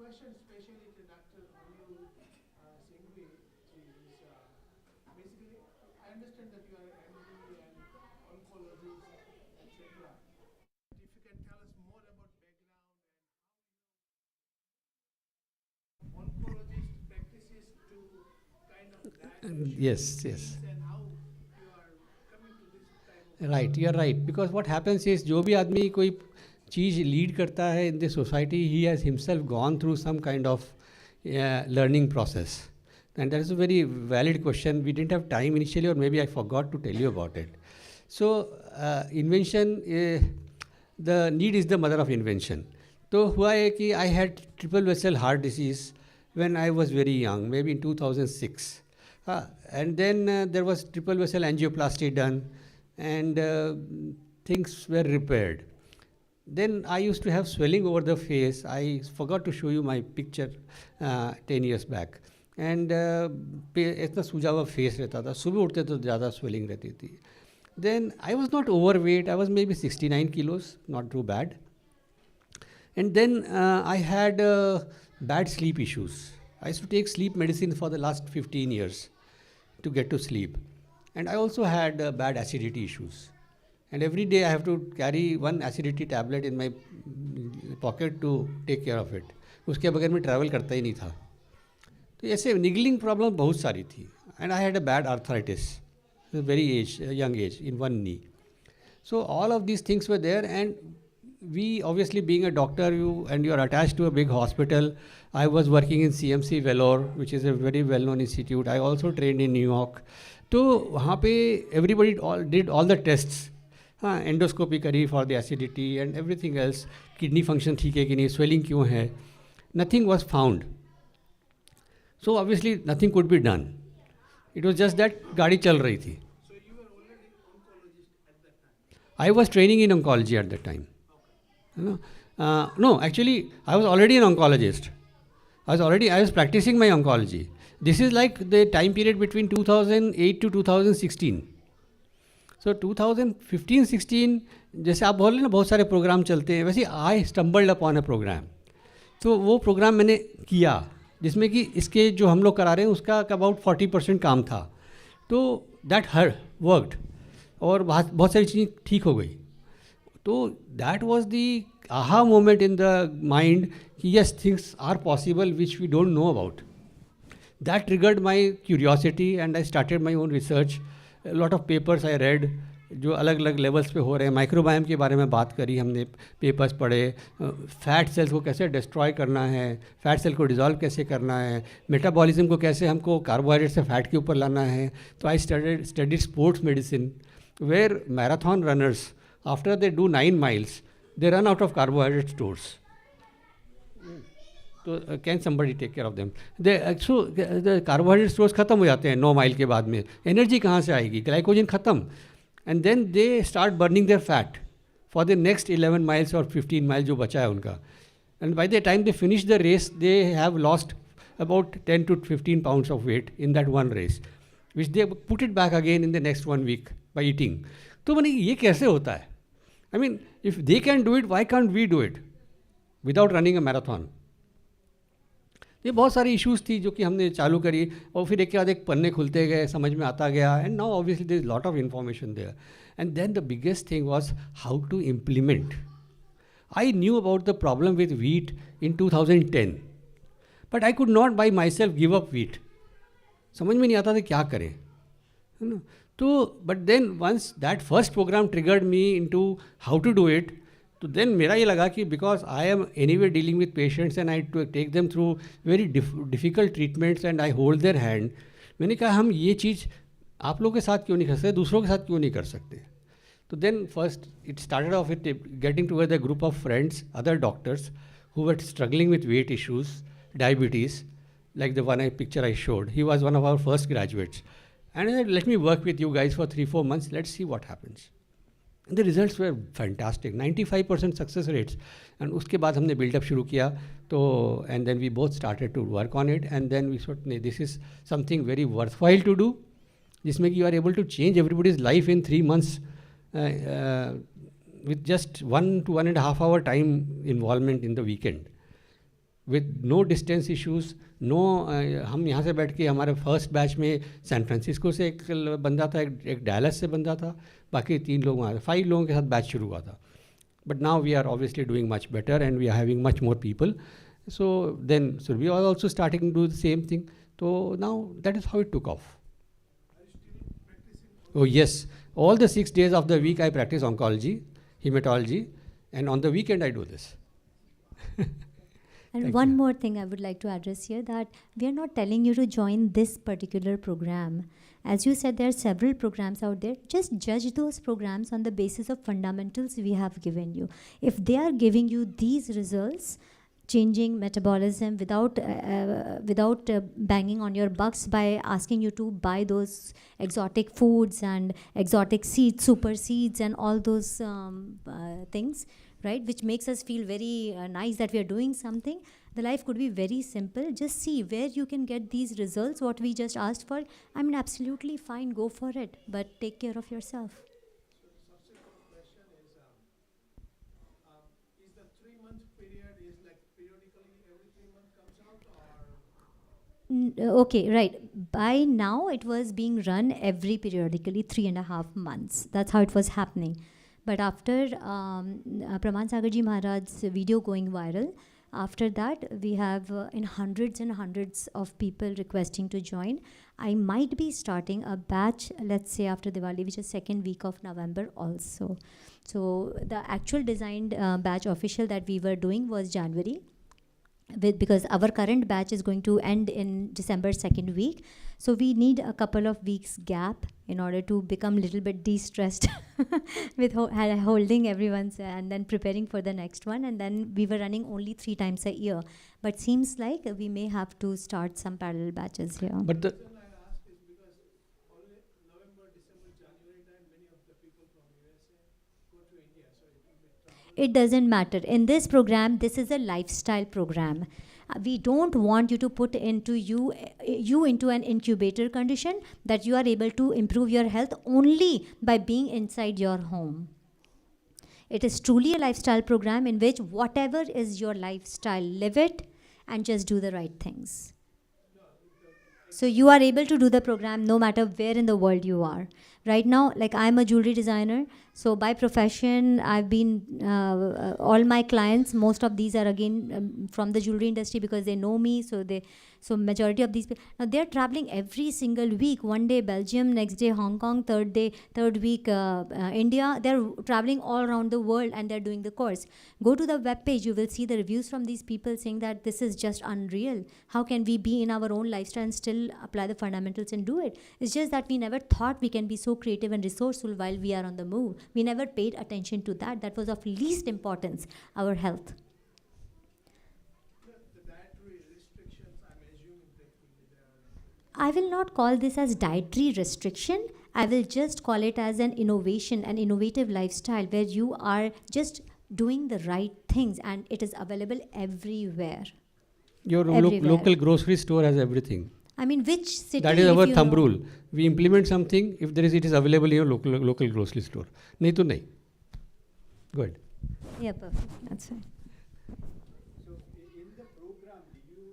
question especially to Dr. Anil Singhvi is basically, I understand that you are an MD and oncologist, etc. If you can tell us more about background and how oncologist practices to kind of diagnose Yes, disease yes. and how you are coming to this type of Right, you are right. Because what happens is, जो भी आदमी कोई चीज़ lead करता है in the society, he has himself gone through some kind of learning process. And that is a very valid question. We didn't have time initially, or maybe I forgot to tell you about it. So, invention, the need is the mother of invention. तो हुआ है कि I had triple vessel heart disease when I was very young, maybe in 2006. And then there was triple vessel angioplasty done, and things were repaired. Then I used to have swelling over the face. I forgot to show you my picture 10 years back. And इतना सूजा हुआ face रहता था, सुबह उठते तो ज़्यादा swelling रहती थी. Then I was not overweight. I was maybe 69 kilos, not too bad. And then I had bad sleep issues. I used to take sleep medicine for the last 15 years to get to sleep. And I also had bad acidity issues. And every day I have to carry one acidity tablet in my pocket to take care of it. उसके बगैर मैं travel करता ही नहीं था. तो ऐसे niggling problem बहुत सारी थी. And I had a bad arthritis, at a very young age, in one knee. So all of these things were there, and we, obviously being a doctor, you are attached to a big hospital. I was working in CMC Vellore, which is a very well-known institute. I also trained in New York. तो वहाँ पे everybody did all the tests. हाँ, endoscopy करी for the acidity and everything else, kidney function ठीक है कि नहीं, swelling क्यों है, nothing was found. So obviously nothing could be done. It was just that गाड़ी चल रही थी. I was training in oncology at that time. No, actually, I was already an oncologist. I was practicing my oncology. This is like the time period between 2008 to 2016. So 2015-16, जैसे आप बोल रहे ना बहुत सारे प्रोग्राम चलते हैं, वैसे I stumbled upon a programme. तो वो प्रोग्राम मैंने किया जिसमें कि इसके जो हम लोग करा रहे हैं उसका अबाउट 40% काम था. तो दैट वर्कड और बहुत सारी चीज़ें ठीक हो गई. तो that was the aha moment in the mind कि yes, things are possible which we don't know about. That triggered my curiosity and I started my own research. A lot of papers I read जो अलग अलग levels पे हो रहे हैं. Microbiome के बारे में बात करी हमने, पेपर्स पढ़े, फैट सेल्स को कैसे डिस्ट्रॉय करना है, फैट सेल को डिज़ोल्व कैसे करना है, मेटाबॉलिज्म को कैसे हमको कार्बोहाइड्रेट से फैट के ऊपर लाना है. तो I studied sports medicine where marathon runners after they do 9 miles they run out of carbohydrate stores. So can somebody take care of them? So the carbohydrate stores ख़त्म हो जाते हैं 9 mile के बाद में. एनर्जी कहाँ से आएगी? ग्लाइकोजन ख़त्म. And then they start burning their fat for the next 11 miles or 15 miles जो बचा है उनका. And by the time they finish the race, they have lost about 10 to 15 pounds of weight in that one race, which they put it back again in the next 1 week by eating. तो मैंने ये कैसे होता है? I mean, if they can do it, why can't we do it without running a marathon? ये बहुत सारी issues थी जो कि हमने चालू करी और फिर एक के बाद एक पन्ने खुलते गए, समझ में आता गया. And now obviously there is lot of information there. And then the biggest thing was how to implement. I knew about the problem with wheat in 2010, but I could not by myself give up wheat. समझ में नहीं आता था क्या करें, है ना. तो but then once that first programme triggered me into how to do it, तो देन मेरा ये लगा कि because I am anyway dealing with patients and I take them through very difficult treatments and I hold their hand. मैंने कहा हम ये चीज़ आप लोगों के साथ क्यों नहीं कर सकते, दूसरों के साथ क्यों नहीं कर सकते. तो then first it started off with getting together a group of friends, other doctors who were struggling with weight issues, diabetes, like the one picture I showed. He was one of our first graduates. And I said, let me work with you guys for 3-4 months. Let's see what happens. And the results were fantastic. 95% success rates. And उसके बाद हमने build-up शुरू किया. तो and then we both started to work on it. And then we thought, this is something very worthwhile to do. जिसमें कि you are able to change everybody's life in 3 months with just 1 to 1.5 hour time involvement in the weekend. With no distance issues, no हम यहाँ से बैठ के, हमारे first batch में San Francisco से एक बंदा था, एक डैलस से बंदा था, बाकी 3 लोग वहाँ, 5 लोगों के साथ बैच शुरू हुआ था. But now we are obviously doing much better and we are having much more people. So then Surbhi was also starting to do the same thing. So now that is how it took off. Are you still practicing? Oh yes, all the 6 days of the week I practice oncology, hematology, and on the weekend I do this. And Thank one you. more thing I would like to address here, that we are not telling you to join this particular program. As you said, there are several programs out there. Just judge those programs on the basis of fundamentals we have given you. If they are giving you these results, changing metabolism without banging on your bucks by asking you to buy those exotic foods and exotic seeds, super seeds, and all those things, right, which makes us feel very nice that we are doing something. The life could be very simple. Just see where you can get these results, what we just asked for. I mean, absolutely fine, go for it, but take care of yourself. So the subsequent question is the 3-month period is like periodically every 3 months comes out, or? Okay, right. By now, it was being run every periodically 3.5 months. That's how it was happening. But after Praman Sagarji Maharaj's video going viral, after that, we have in hundreds and hundreds of people requesting to join. I might be starting a batch, let's say after Diwali, which is second week of November also. So the actual designed batch official that we were doing was January, because our current batch is going to end in December second week. So we need a couple of weeks gap in order to become a little bit de-stressed with holding everyone's and then preparing for the next one. And then we were running only 3 times a year. But seems like we may have to start some parallel batches here. But the The reason I ask is because only November, December, January time, many of the people from USA go to India, so it will be travel. It doesn't matter. In this program, this is a lifestyle program. We don't want you to put into you into an incubator condition that you are able to improve your health only by being inside your home. It is truly a lifestyle program in which whatever is your lifestyle, live it and just do the right things. So you are able to do the program no matter where in the world you are. Right now, like I'm a jewelry designer, so by profession, I've been, all my clients, most of these are again from the jewelry industry because they know me, so majority of these people, now they're traveling every single week, one day Belgium, next day Hong Kong, third week India, they're traveling all around the world and they're doing the course. Go to the webpage, you will see the reviews from these people saying that this is just unreal. How can we be in our own lifestyle and still apply the fundamentals and do it? It's just that we never thought we can be so creative and resourceful while we are on the move. We never paid attention to that. That was of least importance, our health. The dietary restrictions, I'm assuming that will be there. I will not call this as dietary restriction. I will just call it as an innovation, an innovative lifestyle where you are just doing the right things and it is available everywhere. your Everywhere. local grocery store has everything. I mean, which city? That is if our you thumb know- rule. We implement something, if there is, it is available in your local grocery store. नहीं तो नहीं. Good. Yeah, perfect. That's fine. So in the program, do you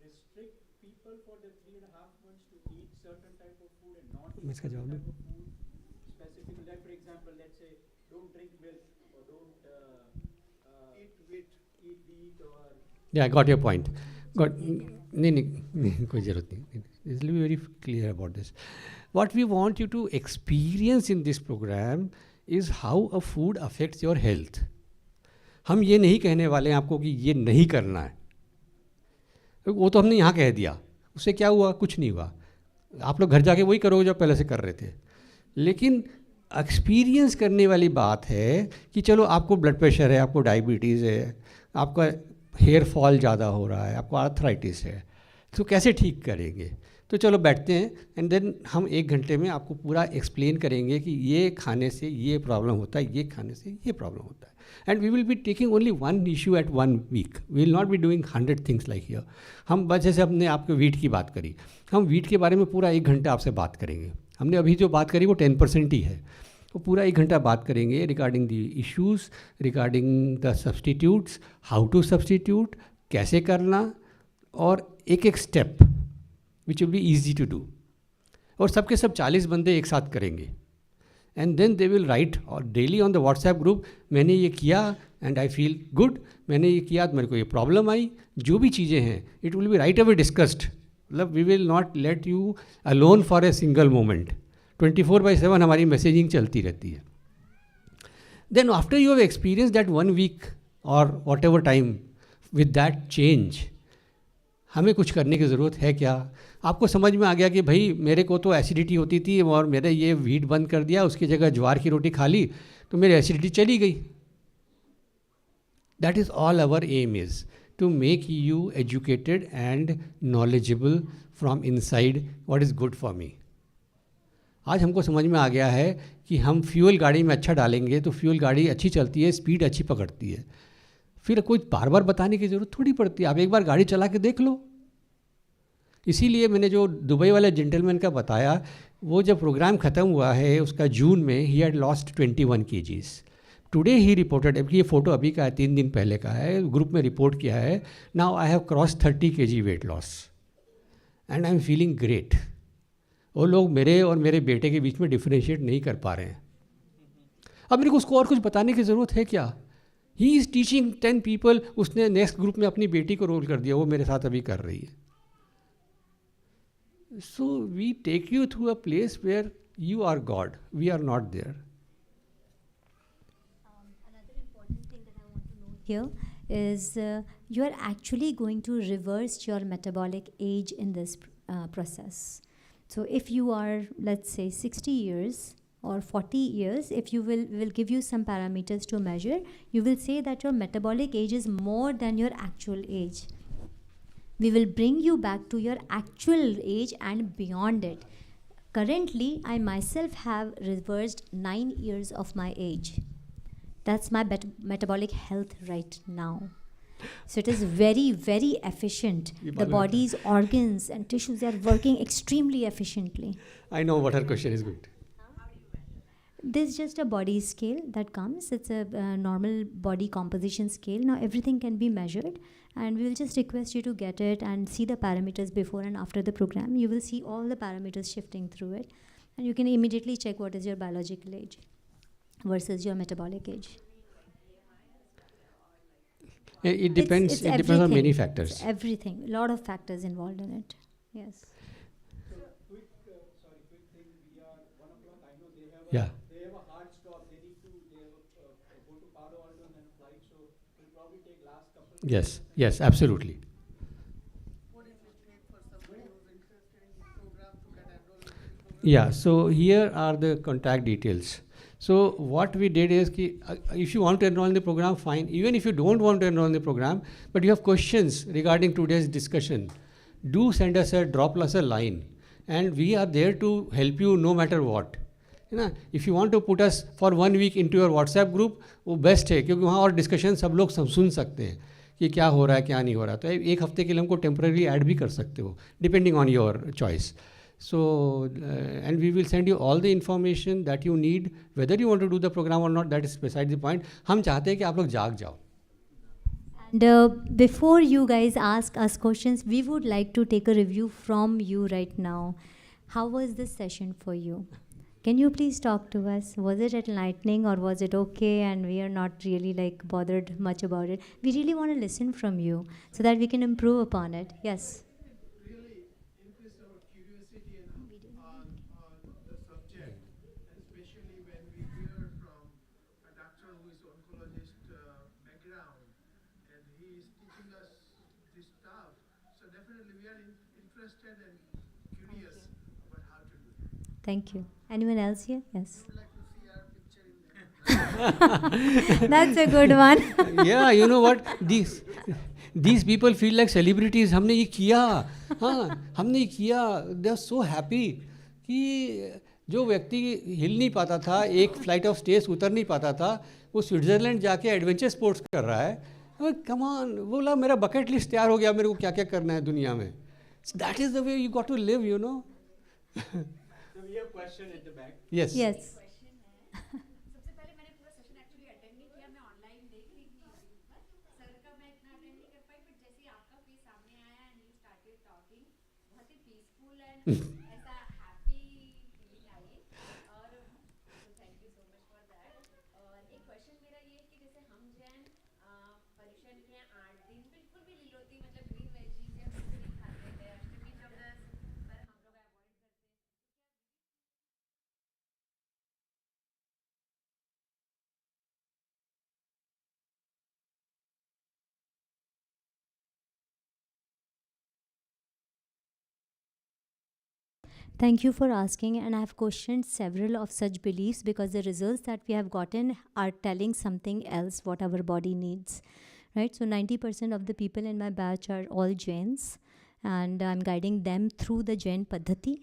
restrict people for the 3.5 months to eat certain type of food and not eat इसका certain जवाब type of food? Specifically, like for example, let's say don't drink milk or don't Eat wheat. eat wheat or Yeah, I got your point. नहीं कोई ज़रूरत नहीं. This will be very clear about this. What we want you to experience in this program is how a food affects your health. हम ये नहीं कहने वाले हैं आपको कि ये नहीं करना है. वो तो हमने यहाँ कह दिया. उससे क्या हुआ? कुछ नहीं हुआ. आप लोग घर जाके वही करोगे जो पहले से कर रहे थे. लेकिन एक्सपीरियंस करने वाली बात है कि चलो आपको ब्लड प्रेशर है, आपको डायबिटीज़ है, आपका हेयर फॉल ज़्यादा हो रहा है, आपको आर्थराइटिस है, तो कैसे ठीक करेंगे? तो चलो बैठते हैं एंड देन हम 1 घंटे में आपको पूरा एक्सप्लेन करेंगे कि ये खाने से ये प्रॉब्लम होता है, ये खाने से ये प्रॉब्लम होता है. And we will be taking only 1 issue at 1 week. We will not be doing 100 things like here. हम बस जैसे हमने आपके वीट की बात करी, हम वीट के बारे में पूरा 1 घंटा आपसे बात करेंगे. हमने अभी जो बात करी वो 10% ही है. वो पूरा 1 घंटा बात करेंगे regarding the issues, regarding the substitutes, how to substitute, कैसे करना, और एक एक step which will be easy to do, और सबके सब 40 बंदे एक साथ करेंगे, and then they will write और daily on the WhatsApp group, मैंने ये किया एंड आई फील गुड, मैंने ये किया तो मेरे को ये प्रॉब्लम आई, जो भी चीज़ें हैं it will be right away discussed. मतलब we will not let you alone for a single moment. 24/7 हमारी मैसेजिंग चलती रहती है. Then after you have experience that 1 week और whatever time with that change, हमें कुछ करने की ज़रूरत है क्या? आपको समझ में आ गया कि भाई मेरे को तो एसिडिटी होती थी और मैंने ये व्हीट बंद कर दिया, उसकी जगह ज्वार की रोटी खा ली तो मेरी एसिडिटी चली गई. That is all our aim is to make you educated and knowledgeable from inside what is good for me. आज हमको समझ में आ गया है कि हम फ्यूल गाड़ी में अच्छा डालेंगे तो फ्यूल गाड़ी अच्छी चलती है, स्पीड अच्छी पकड़ती है. फिर कोई बार बार बताने की ज़रूरत थोड़ी पड़ती है, आप एक बार गाड़ी चला के देख लो. इसीलिए मैंने जो दुबई वाले जेंटलमैन का बताया, वो जब प्रोग्राम ख़त्म हुआ है उसका जून में, he had lost 21 kgs. Today he reported, ये फ़ोटो अभी का है, 3 दिन पहले का है, ग्रुप में रिपोर्ट किया है, now I have cross 30 kg weight loss and I am feeling great. वो लोग मेरे और मेरे बेटे के बीच में डिफ्रेंशिएट नहीं कर पा रहे हैं. अब मेरे को उसको और कुछ बताने की ज़रूरत है क्या? He is teaching 10 people. उसने नेक्स्ट ग्रुप में अपनी बेटी को रोल कर दिया, वो मेरे साथ अभी कर रही है. So we take you through a place where you are God, we are not there. Another important thing that I want to note here is you are actually going to reverse your metabolic age in this process. So if you are, let's say, 60 years or 40 years, if you will give you some parameters to measure, you will say that your metabolic age is more than your actual age. We will bring you back to your actual age and beyond it. Currently, I myself have reversed 9 years of my age. That's my metabolic health right now. So it is very, very efficient. The body's organs and tissues are working extremely efficiently. I know what her question is good. There's just a body scale that comes. It's a normal body composition scale. Now everything can be measured, and we will just request you to get it and see the parameters before and after the program. You will see all the parameters shifting through it, and you can immediately check what is your biological age versus your metabolic age. It depends. It's it depends on many everything. factors. It's everything. A lot of factors involved in it. Yes. Quick thing. We are 1 o'clock. I know they have Yeah. they have a hard stop. They need to go to Palo Alto and then flight. So we'll probably take last couple. Yes. Yes. Absolutely. What is it take for somebody who's interested in this program to get enrolled in this program? Yeah. So here are the contact details. So what we did is, if you want to enroll in the program, fine. Even if you don't want to enroll in the program, but you have questions regarding today's discussion, do send us drop us a line, and we are there to help you no matter what. है ना? If you want to put us for 1 week into your WhatsApp group, वो best है, क्योंकि वहाँ और discussion सब लोग सुन सकते हैं कि क्या हो रहा है क्या नहीं हो रहा. तो 1 हफ्ते के लिए हमको टेम्पररी ऐड भी कर सकते हो, depending on your choice. So, and we will send you all the information that you need, whether you want to do the program or not, that is beside the point. हम चाहते हैं कि आप लोग जाग जाओ. And before you guys ask us questions, we would like to take a review from you right now. How was this session for you? Can you please talk to us? Was it enlightening or was it okay and we are not really like bothered much about it? We really want to listen from you so that we can improve upon it. Yes. Really increase our curiosity on the subject, especially when we hear from a doctor who is oncologist background and he is teaching us this stuff. So definitely we are interested and curious about how to do it. Thank you. Anyone else here? Yes. We would like to see our picture in there. That's a good one. Yeah, you know what? These people feel like celebrities. हमने ये किया, हाँ, हमने ये किया. They are so happy कि जो व्यक्ति हिल नहीं पाता था, एक फ्लाइट ऑफ स्टेज उतर नहीं पाता था, वो स्विट्ज़रलैंड जाके एडवेंचर स्पोर्ट्स कर रहा है. कम ऑन, बोला मेरा बकेट लिस्ट तैयार हो गया, मेरे को क्या क्या करना है दुनिया में. That is the way you got to live, you know. We have question at the back. Yes. Yes. सबसे पहले मैंने पूरा सेशन एक्चुअली अटेंड नहीं किया, मैं ऑनलाइन देख रही थी यूट्यूब पर. सर का मैं इतना अटेंड नहीं कर पाई, बट जैसे ही Thank you for asking, and I have questioned several of such beliefs because the results that we have gotten are telling something else what our body needs, right? So 90% of the people in my batch are all Jains, and I'm guiding them through the Jain Paddhati,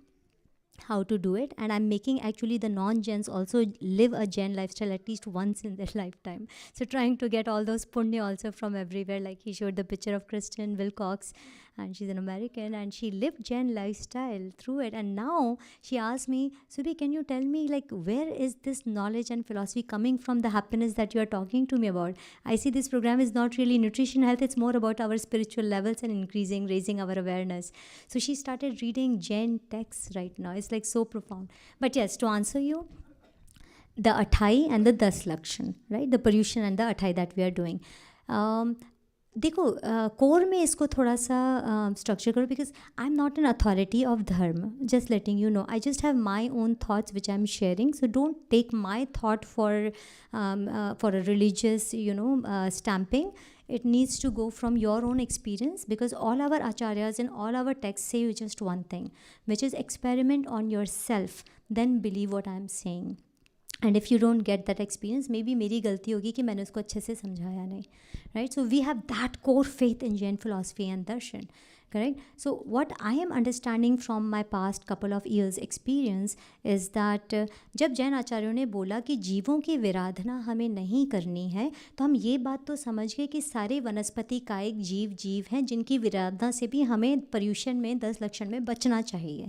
how to do it, and I'm making actually the non-Jains also live a Jain lifestyle at least once in their lifetime. So trying to get all those punya also from everywhere, like he showed the picture of Kristen Wilcox, and she's an American, and she lived Jain lifestyle through it. And now she asked me, Surbhi, can you tell me, like, where is this knowledge and philosophy coming from, the happiness that you are talking to me about? I see this program is not really nutrition health, it's more about our spiritual levels and raising our awareness. So she started reading Jain texts right now. It's like so profound. But yes, to answer you, the Athai and the Das Lakshan, right? The Paryushan and the Athai that we are doing. देखो core में इसको थोड़ा सा structure करो, because I am not an authority of dharma, just letting you know, I just have my own thoughts which I am sharing, so don't take my thought for a religious stamping. It needs to go from your own experience, because all our acharyas and all our texts say just one thing, which is experiment on yourself, then believe what I am saying. And if you don't get that experience, maybe मेरी गलती होगी कि मैंने उसको अच्छे से समझाया नहीं, right? So we have that core faith in Jain philosophy and darshan, correct? So what I am understanding from my past couple of years experience is that जब जैन आचार्यों ने बोला कि जीवों की विराधना हमें नहीं करनी है, तो हम ये बात तो समझ गए कि सारे वनस्पति कायिक जीव हैं जिनकी विराधना से भी हमें पर्यूषण में 10 लक्षण में बचना चाहिए.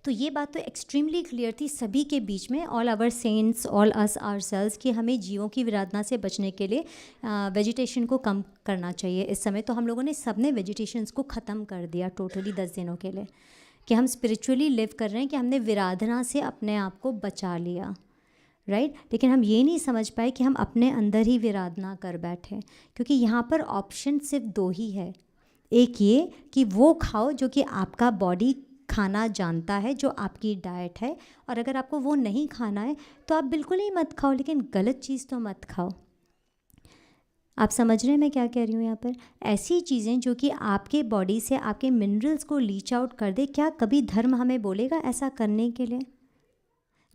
तो ये बात तो एक्सट्रीमली क्लियर थी सभी के बीच में, all our saints, all us ourselves, कि हमें जीवों की विराधना से बचने के लिए वेजिटेशन को कम करना चाहिए इस समय. तो हम लोगों ने सब ने वेजिटेशंस को ख़त्म कर दिया टोटली 10 दिनों के लिए, कि हम स्पिरिचुअली लिव कर रहे हैं, कि हमने विराधना से अपने आप को बचा लिया, राइट? लेकिन हम ये नहीं समझ पाए कि हम अपने अंदर ही विराधना कर बैठे, क्योंकि यहाँ पर ऑप्शन सिर्फ 2 ही है. एक ये कि वो खाओ जो कि आपका बॉडी खाना जानता है, जो आपकी डाइट है, और अगर आपको वो नहीं खाना है तो आप बिल्कुल ही मत खाओ, लेकिन गलत चीज़ तो मत खाओ. आप समझ रहे हैं मैं क्या कह रही हूँ यहाँ पर? ऐसी चीज़ें जो कि आपके बॉडी से आपके मिनरल्स को लीच आउट कर दे, क्या कभी धर्म हमें बोलेगा ऐसा करने के लिए?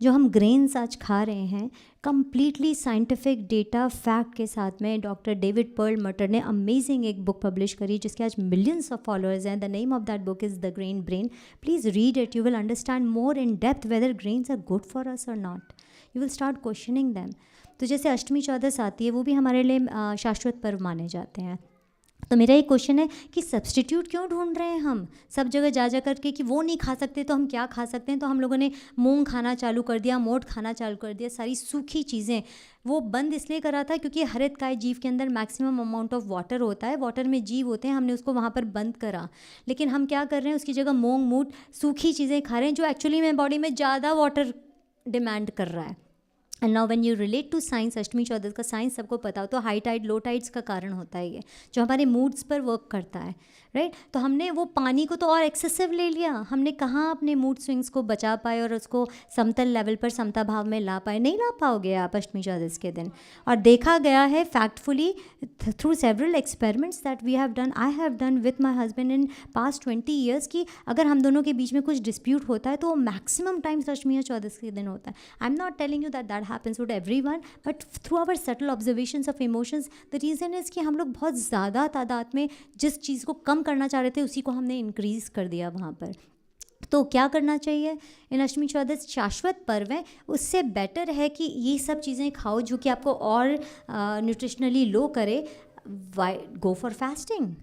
जो हम ग्रेन्स आज खा रहे हैं, कम्प्लीटली साइंटिफिक डेटा फैक्ट के साथ में, डॉक्टर डेविड पर्ल मटर ने अमेजिंग एक बुक पब्लिश करी जिसके आज मिलियंस ऑफ फॉलोअर्स हैं. The name of that book is the grain brain. Please read it, you will understand more in depth whether grains are good for us or not. You will start questioning them. तो जैसे अष्टमी चौदस आती है, वो भी हमारे लिए शाश्वत पर्व माने जाते हैं. तो मेरा एक क्वेश्चन है कि सब्सटीट्यूट क्यों ढूंढ रहे हैं हम सब जगह जा करके, कि वो नहीं खा सकते तो हम क्या खा सकते हैं? तो हम लोगों ने मूंग खाना चालू कर दिया, मोठ खाना चालू कर दिया, सारी सूखी चीज़ें. वो बंद इसलिए करा था क्योंकि हरितकाय जीव के अंदर मैक्सिमम अमाउंट ऑफ वाटर होता है, वाटर में जीव होते हैं, हमने उसको वहाँ पर बंद करा. लेकिन हम क्या कर रहे हैं, उसकी जगह मूंग मूठ सूखी चीज़ें खा रहे हैं, जो एक्चुअली में बॉडी में ज़्यादा वाटर डिमांड कर रहा है. And now when you relate to science, Ashtami Chaudas का साइंस सबको पता हो, तो हाई टाइड लो टाइड्स का कारण होता है ये, जो हमारे मूड्स पर वर्क करता है, राइट? तो हमने वो पानी को तो और एक्सेसिव ले लिया, हमने कहाँ अपने मूड स्विंग्स को बचा पाए और उसको समतल लेवल पर समता भाव में ला पाए? नहीं ला पाओगे आप अष्टमी चौदस के दिन. और देखा गया है factfully through several experiments that we have done, I have done with my husband in past 20 years, कि अगर हम दोनों के बीच में कुछ डिस्प्यूट होता है तो वो मैक्सिमम टाइम्स अष्टमी या चौदस के दिन होता है. आई am not telling you that that happens with everyone, but through our subtle observations of emotions, the reason is कि हम लोग बहुत ज़्यादा तादाद में जिस चीज़ को कम करना चाह रहे थे उसी को हमने इंक्रीज़ कर दिया वहाँ पर. तो क्या करना चाहिए इन अष्टमी चौदस? शाश्वत पर्व है, उससे बेटर है कि ये सब चीज़ें खाओ जो कि आपको और न्यूट्रिशनली लो करे. Go for fasting.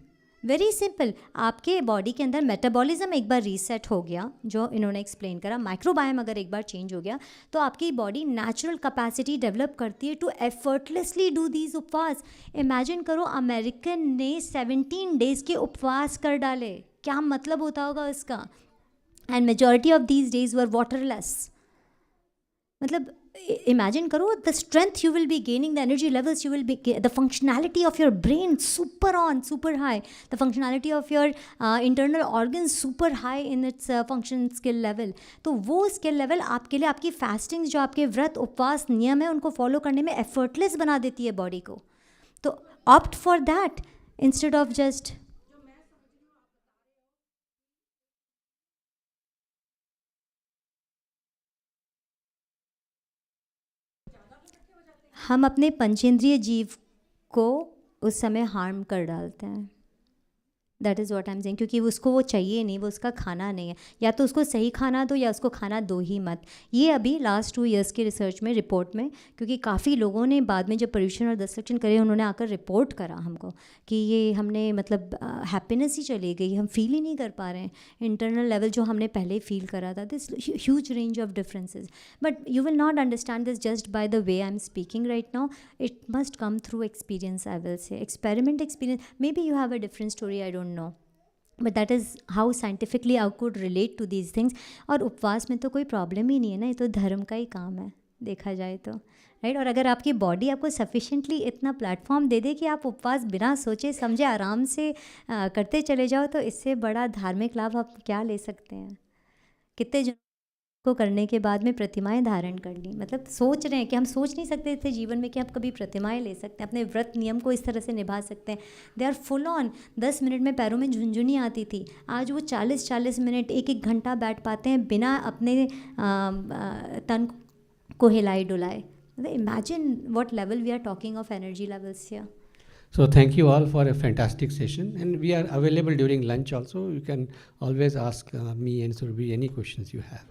Very simple. आपके बॉडी के अंदर मेटाबॉलिज्म एक बार रीसेट हो गया, जो इन्होंने एक्सप्लेन करा, माइक्रोबायोम अगर एक बार चेंज हो गया, तो आपकी बॉडी नेचुरल कैपेसिटी डेवलप करती है टू एफर्टलेसली डू दीज उपवास. इमेजिन करो, अमेरिकन ने 17 डेज़ के उपवास कर डाले, क्या मतलब होता होगा इसका? And majority of these days were waterless. मतलब imagine karo, the strength you will be gaining, the energy levels you will be, the functionality of your brain super high, the functionality of your internal organs super high in its function skill level. तो वो skill level आपके लिए आपकी fasting, जो आपके व्रत उपवास नियम है, उनको follow करने में effortless बना देती है body को. तो opt for that instead of just हम अपने पंचेंद्रिय जीव को उस समय हार्म कर डालते हैं. That is what I am saying, क्योंकि उसको वो चाहिए नहीं, वो उसका खाना नहीं है. या तो उसको सही खाना दो या उसको खाना दो ही मत. ये अभी लास्ट 2 years की रिसर्च में, रिपोर्ट में, क्योंकि काफ़ी लोगों ने बाद में जब पोल्यूशन और डिस्ट्रक्शन करे, उन्होंने आकर रिपोर्ट करा हमको कि ये हमने मतलब हैप्पीनेस ही चली गई, हम फील ही नहीं कर पा रहे हैं इंटरनल लेवल जो हमने पहले फील करा था. This huge range of differences, but you will not understand this just by the way I am speaking right now. It must come through experience, I will say experiment experience. Maybe you have a different story, I don't know, but that is how scientifically I could relate to these things. और उपवास में तो कोई problem ही नहीं है ना, ये तो धर्म का ही काम है देखा जाए तो, राइट. और अगर आपकी बॉडी आपको सफिशेंटली इतना प्लेटफॉर्म दे दे कि आप उपवास बिना सोचे समझे आराम से करते चले जाओ, तो इससे बड़ा धार्मिक लाभ आप क्या ले सकते हैं. कितने जन को करने के बाद में प्रतिमाएं धारण कर ली, मतलब सोच रहे हैं कि हम सोच नहीं सकते थे जीवन में कि आप कभी प्रतिमाएं ले सकते हैं, अपने व्रत नियम को इस तरह से निभा सकते हैं. They are full on. 10 minute में पैरों में झुंझुनी आती थी, आज वो 40-40 मिनट 1-1 घंटा बैठ पाते हैं बिना अपने तन को हिलाए डुलाए. Imagine what level we are talking of energy levels here. So thank you all for a fantastic session, and we are available during lunch also. You can always ask me and Surbhi any questions you have.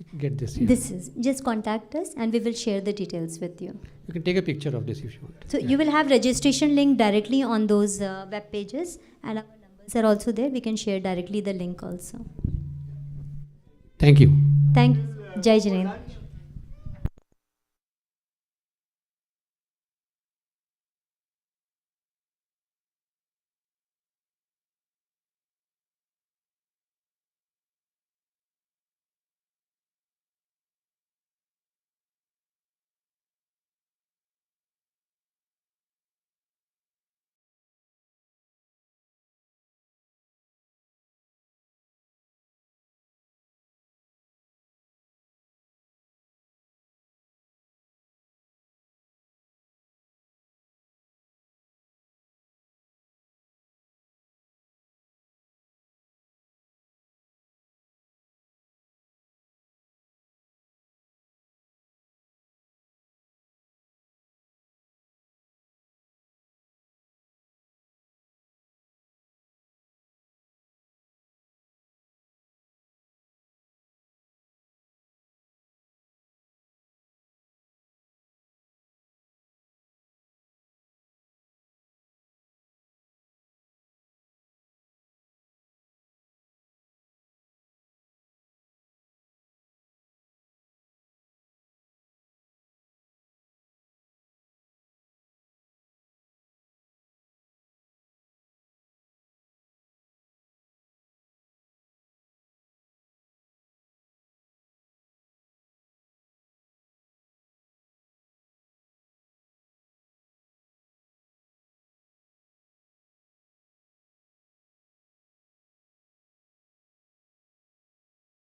You can get this here. This is just contact us and we will share the details with you. You can take a picture of this if you want. So you will have registration link directly on those web pages, and our numbers are also there. We can share directly the link also. Thank you. Thank you. Jai Jinendra.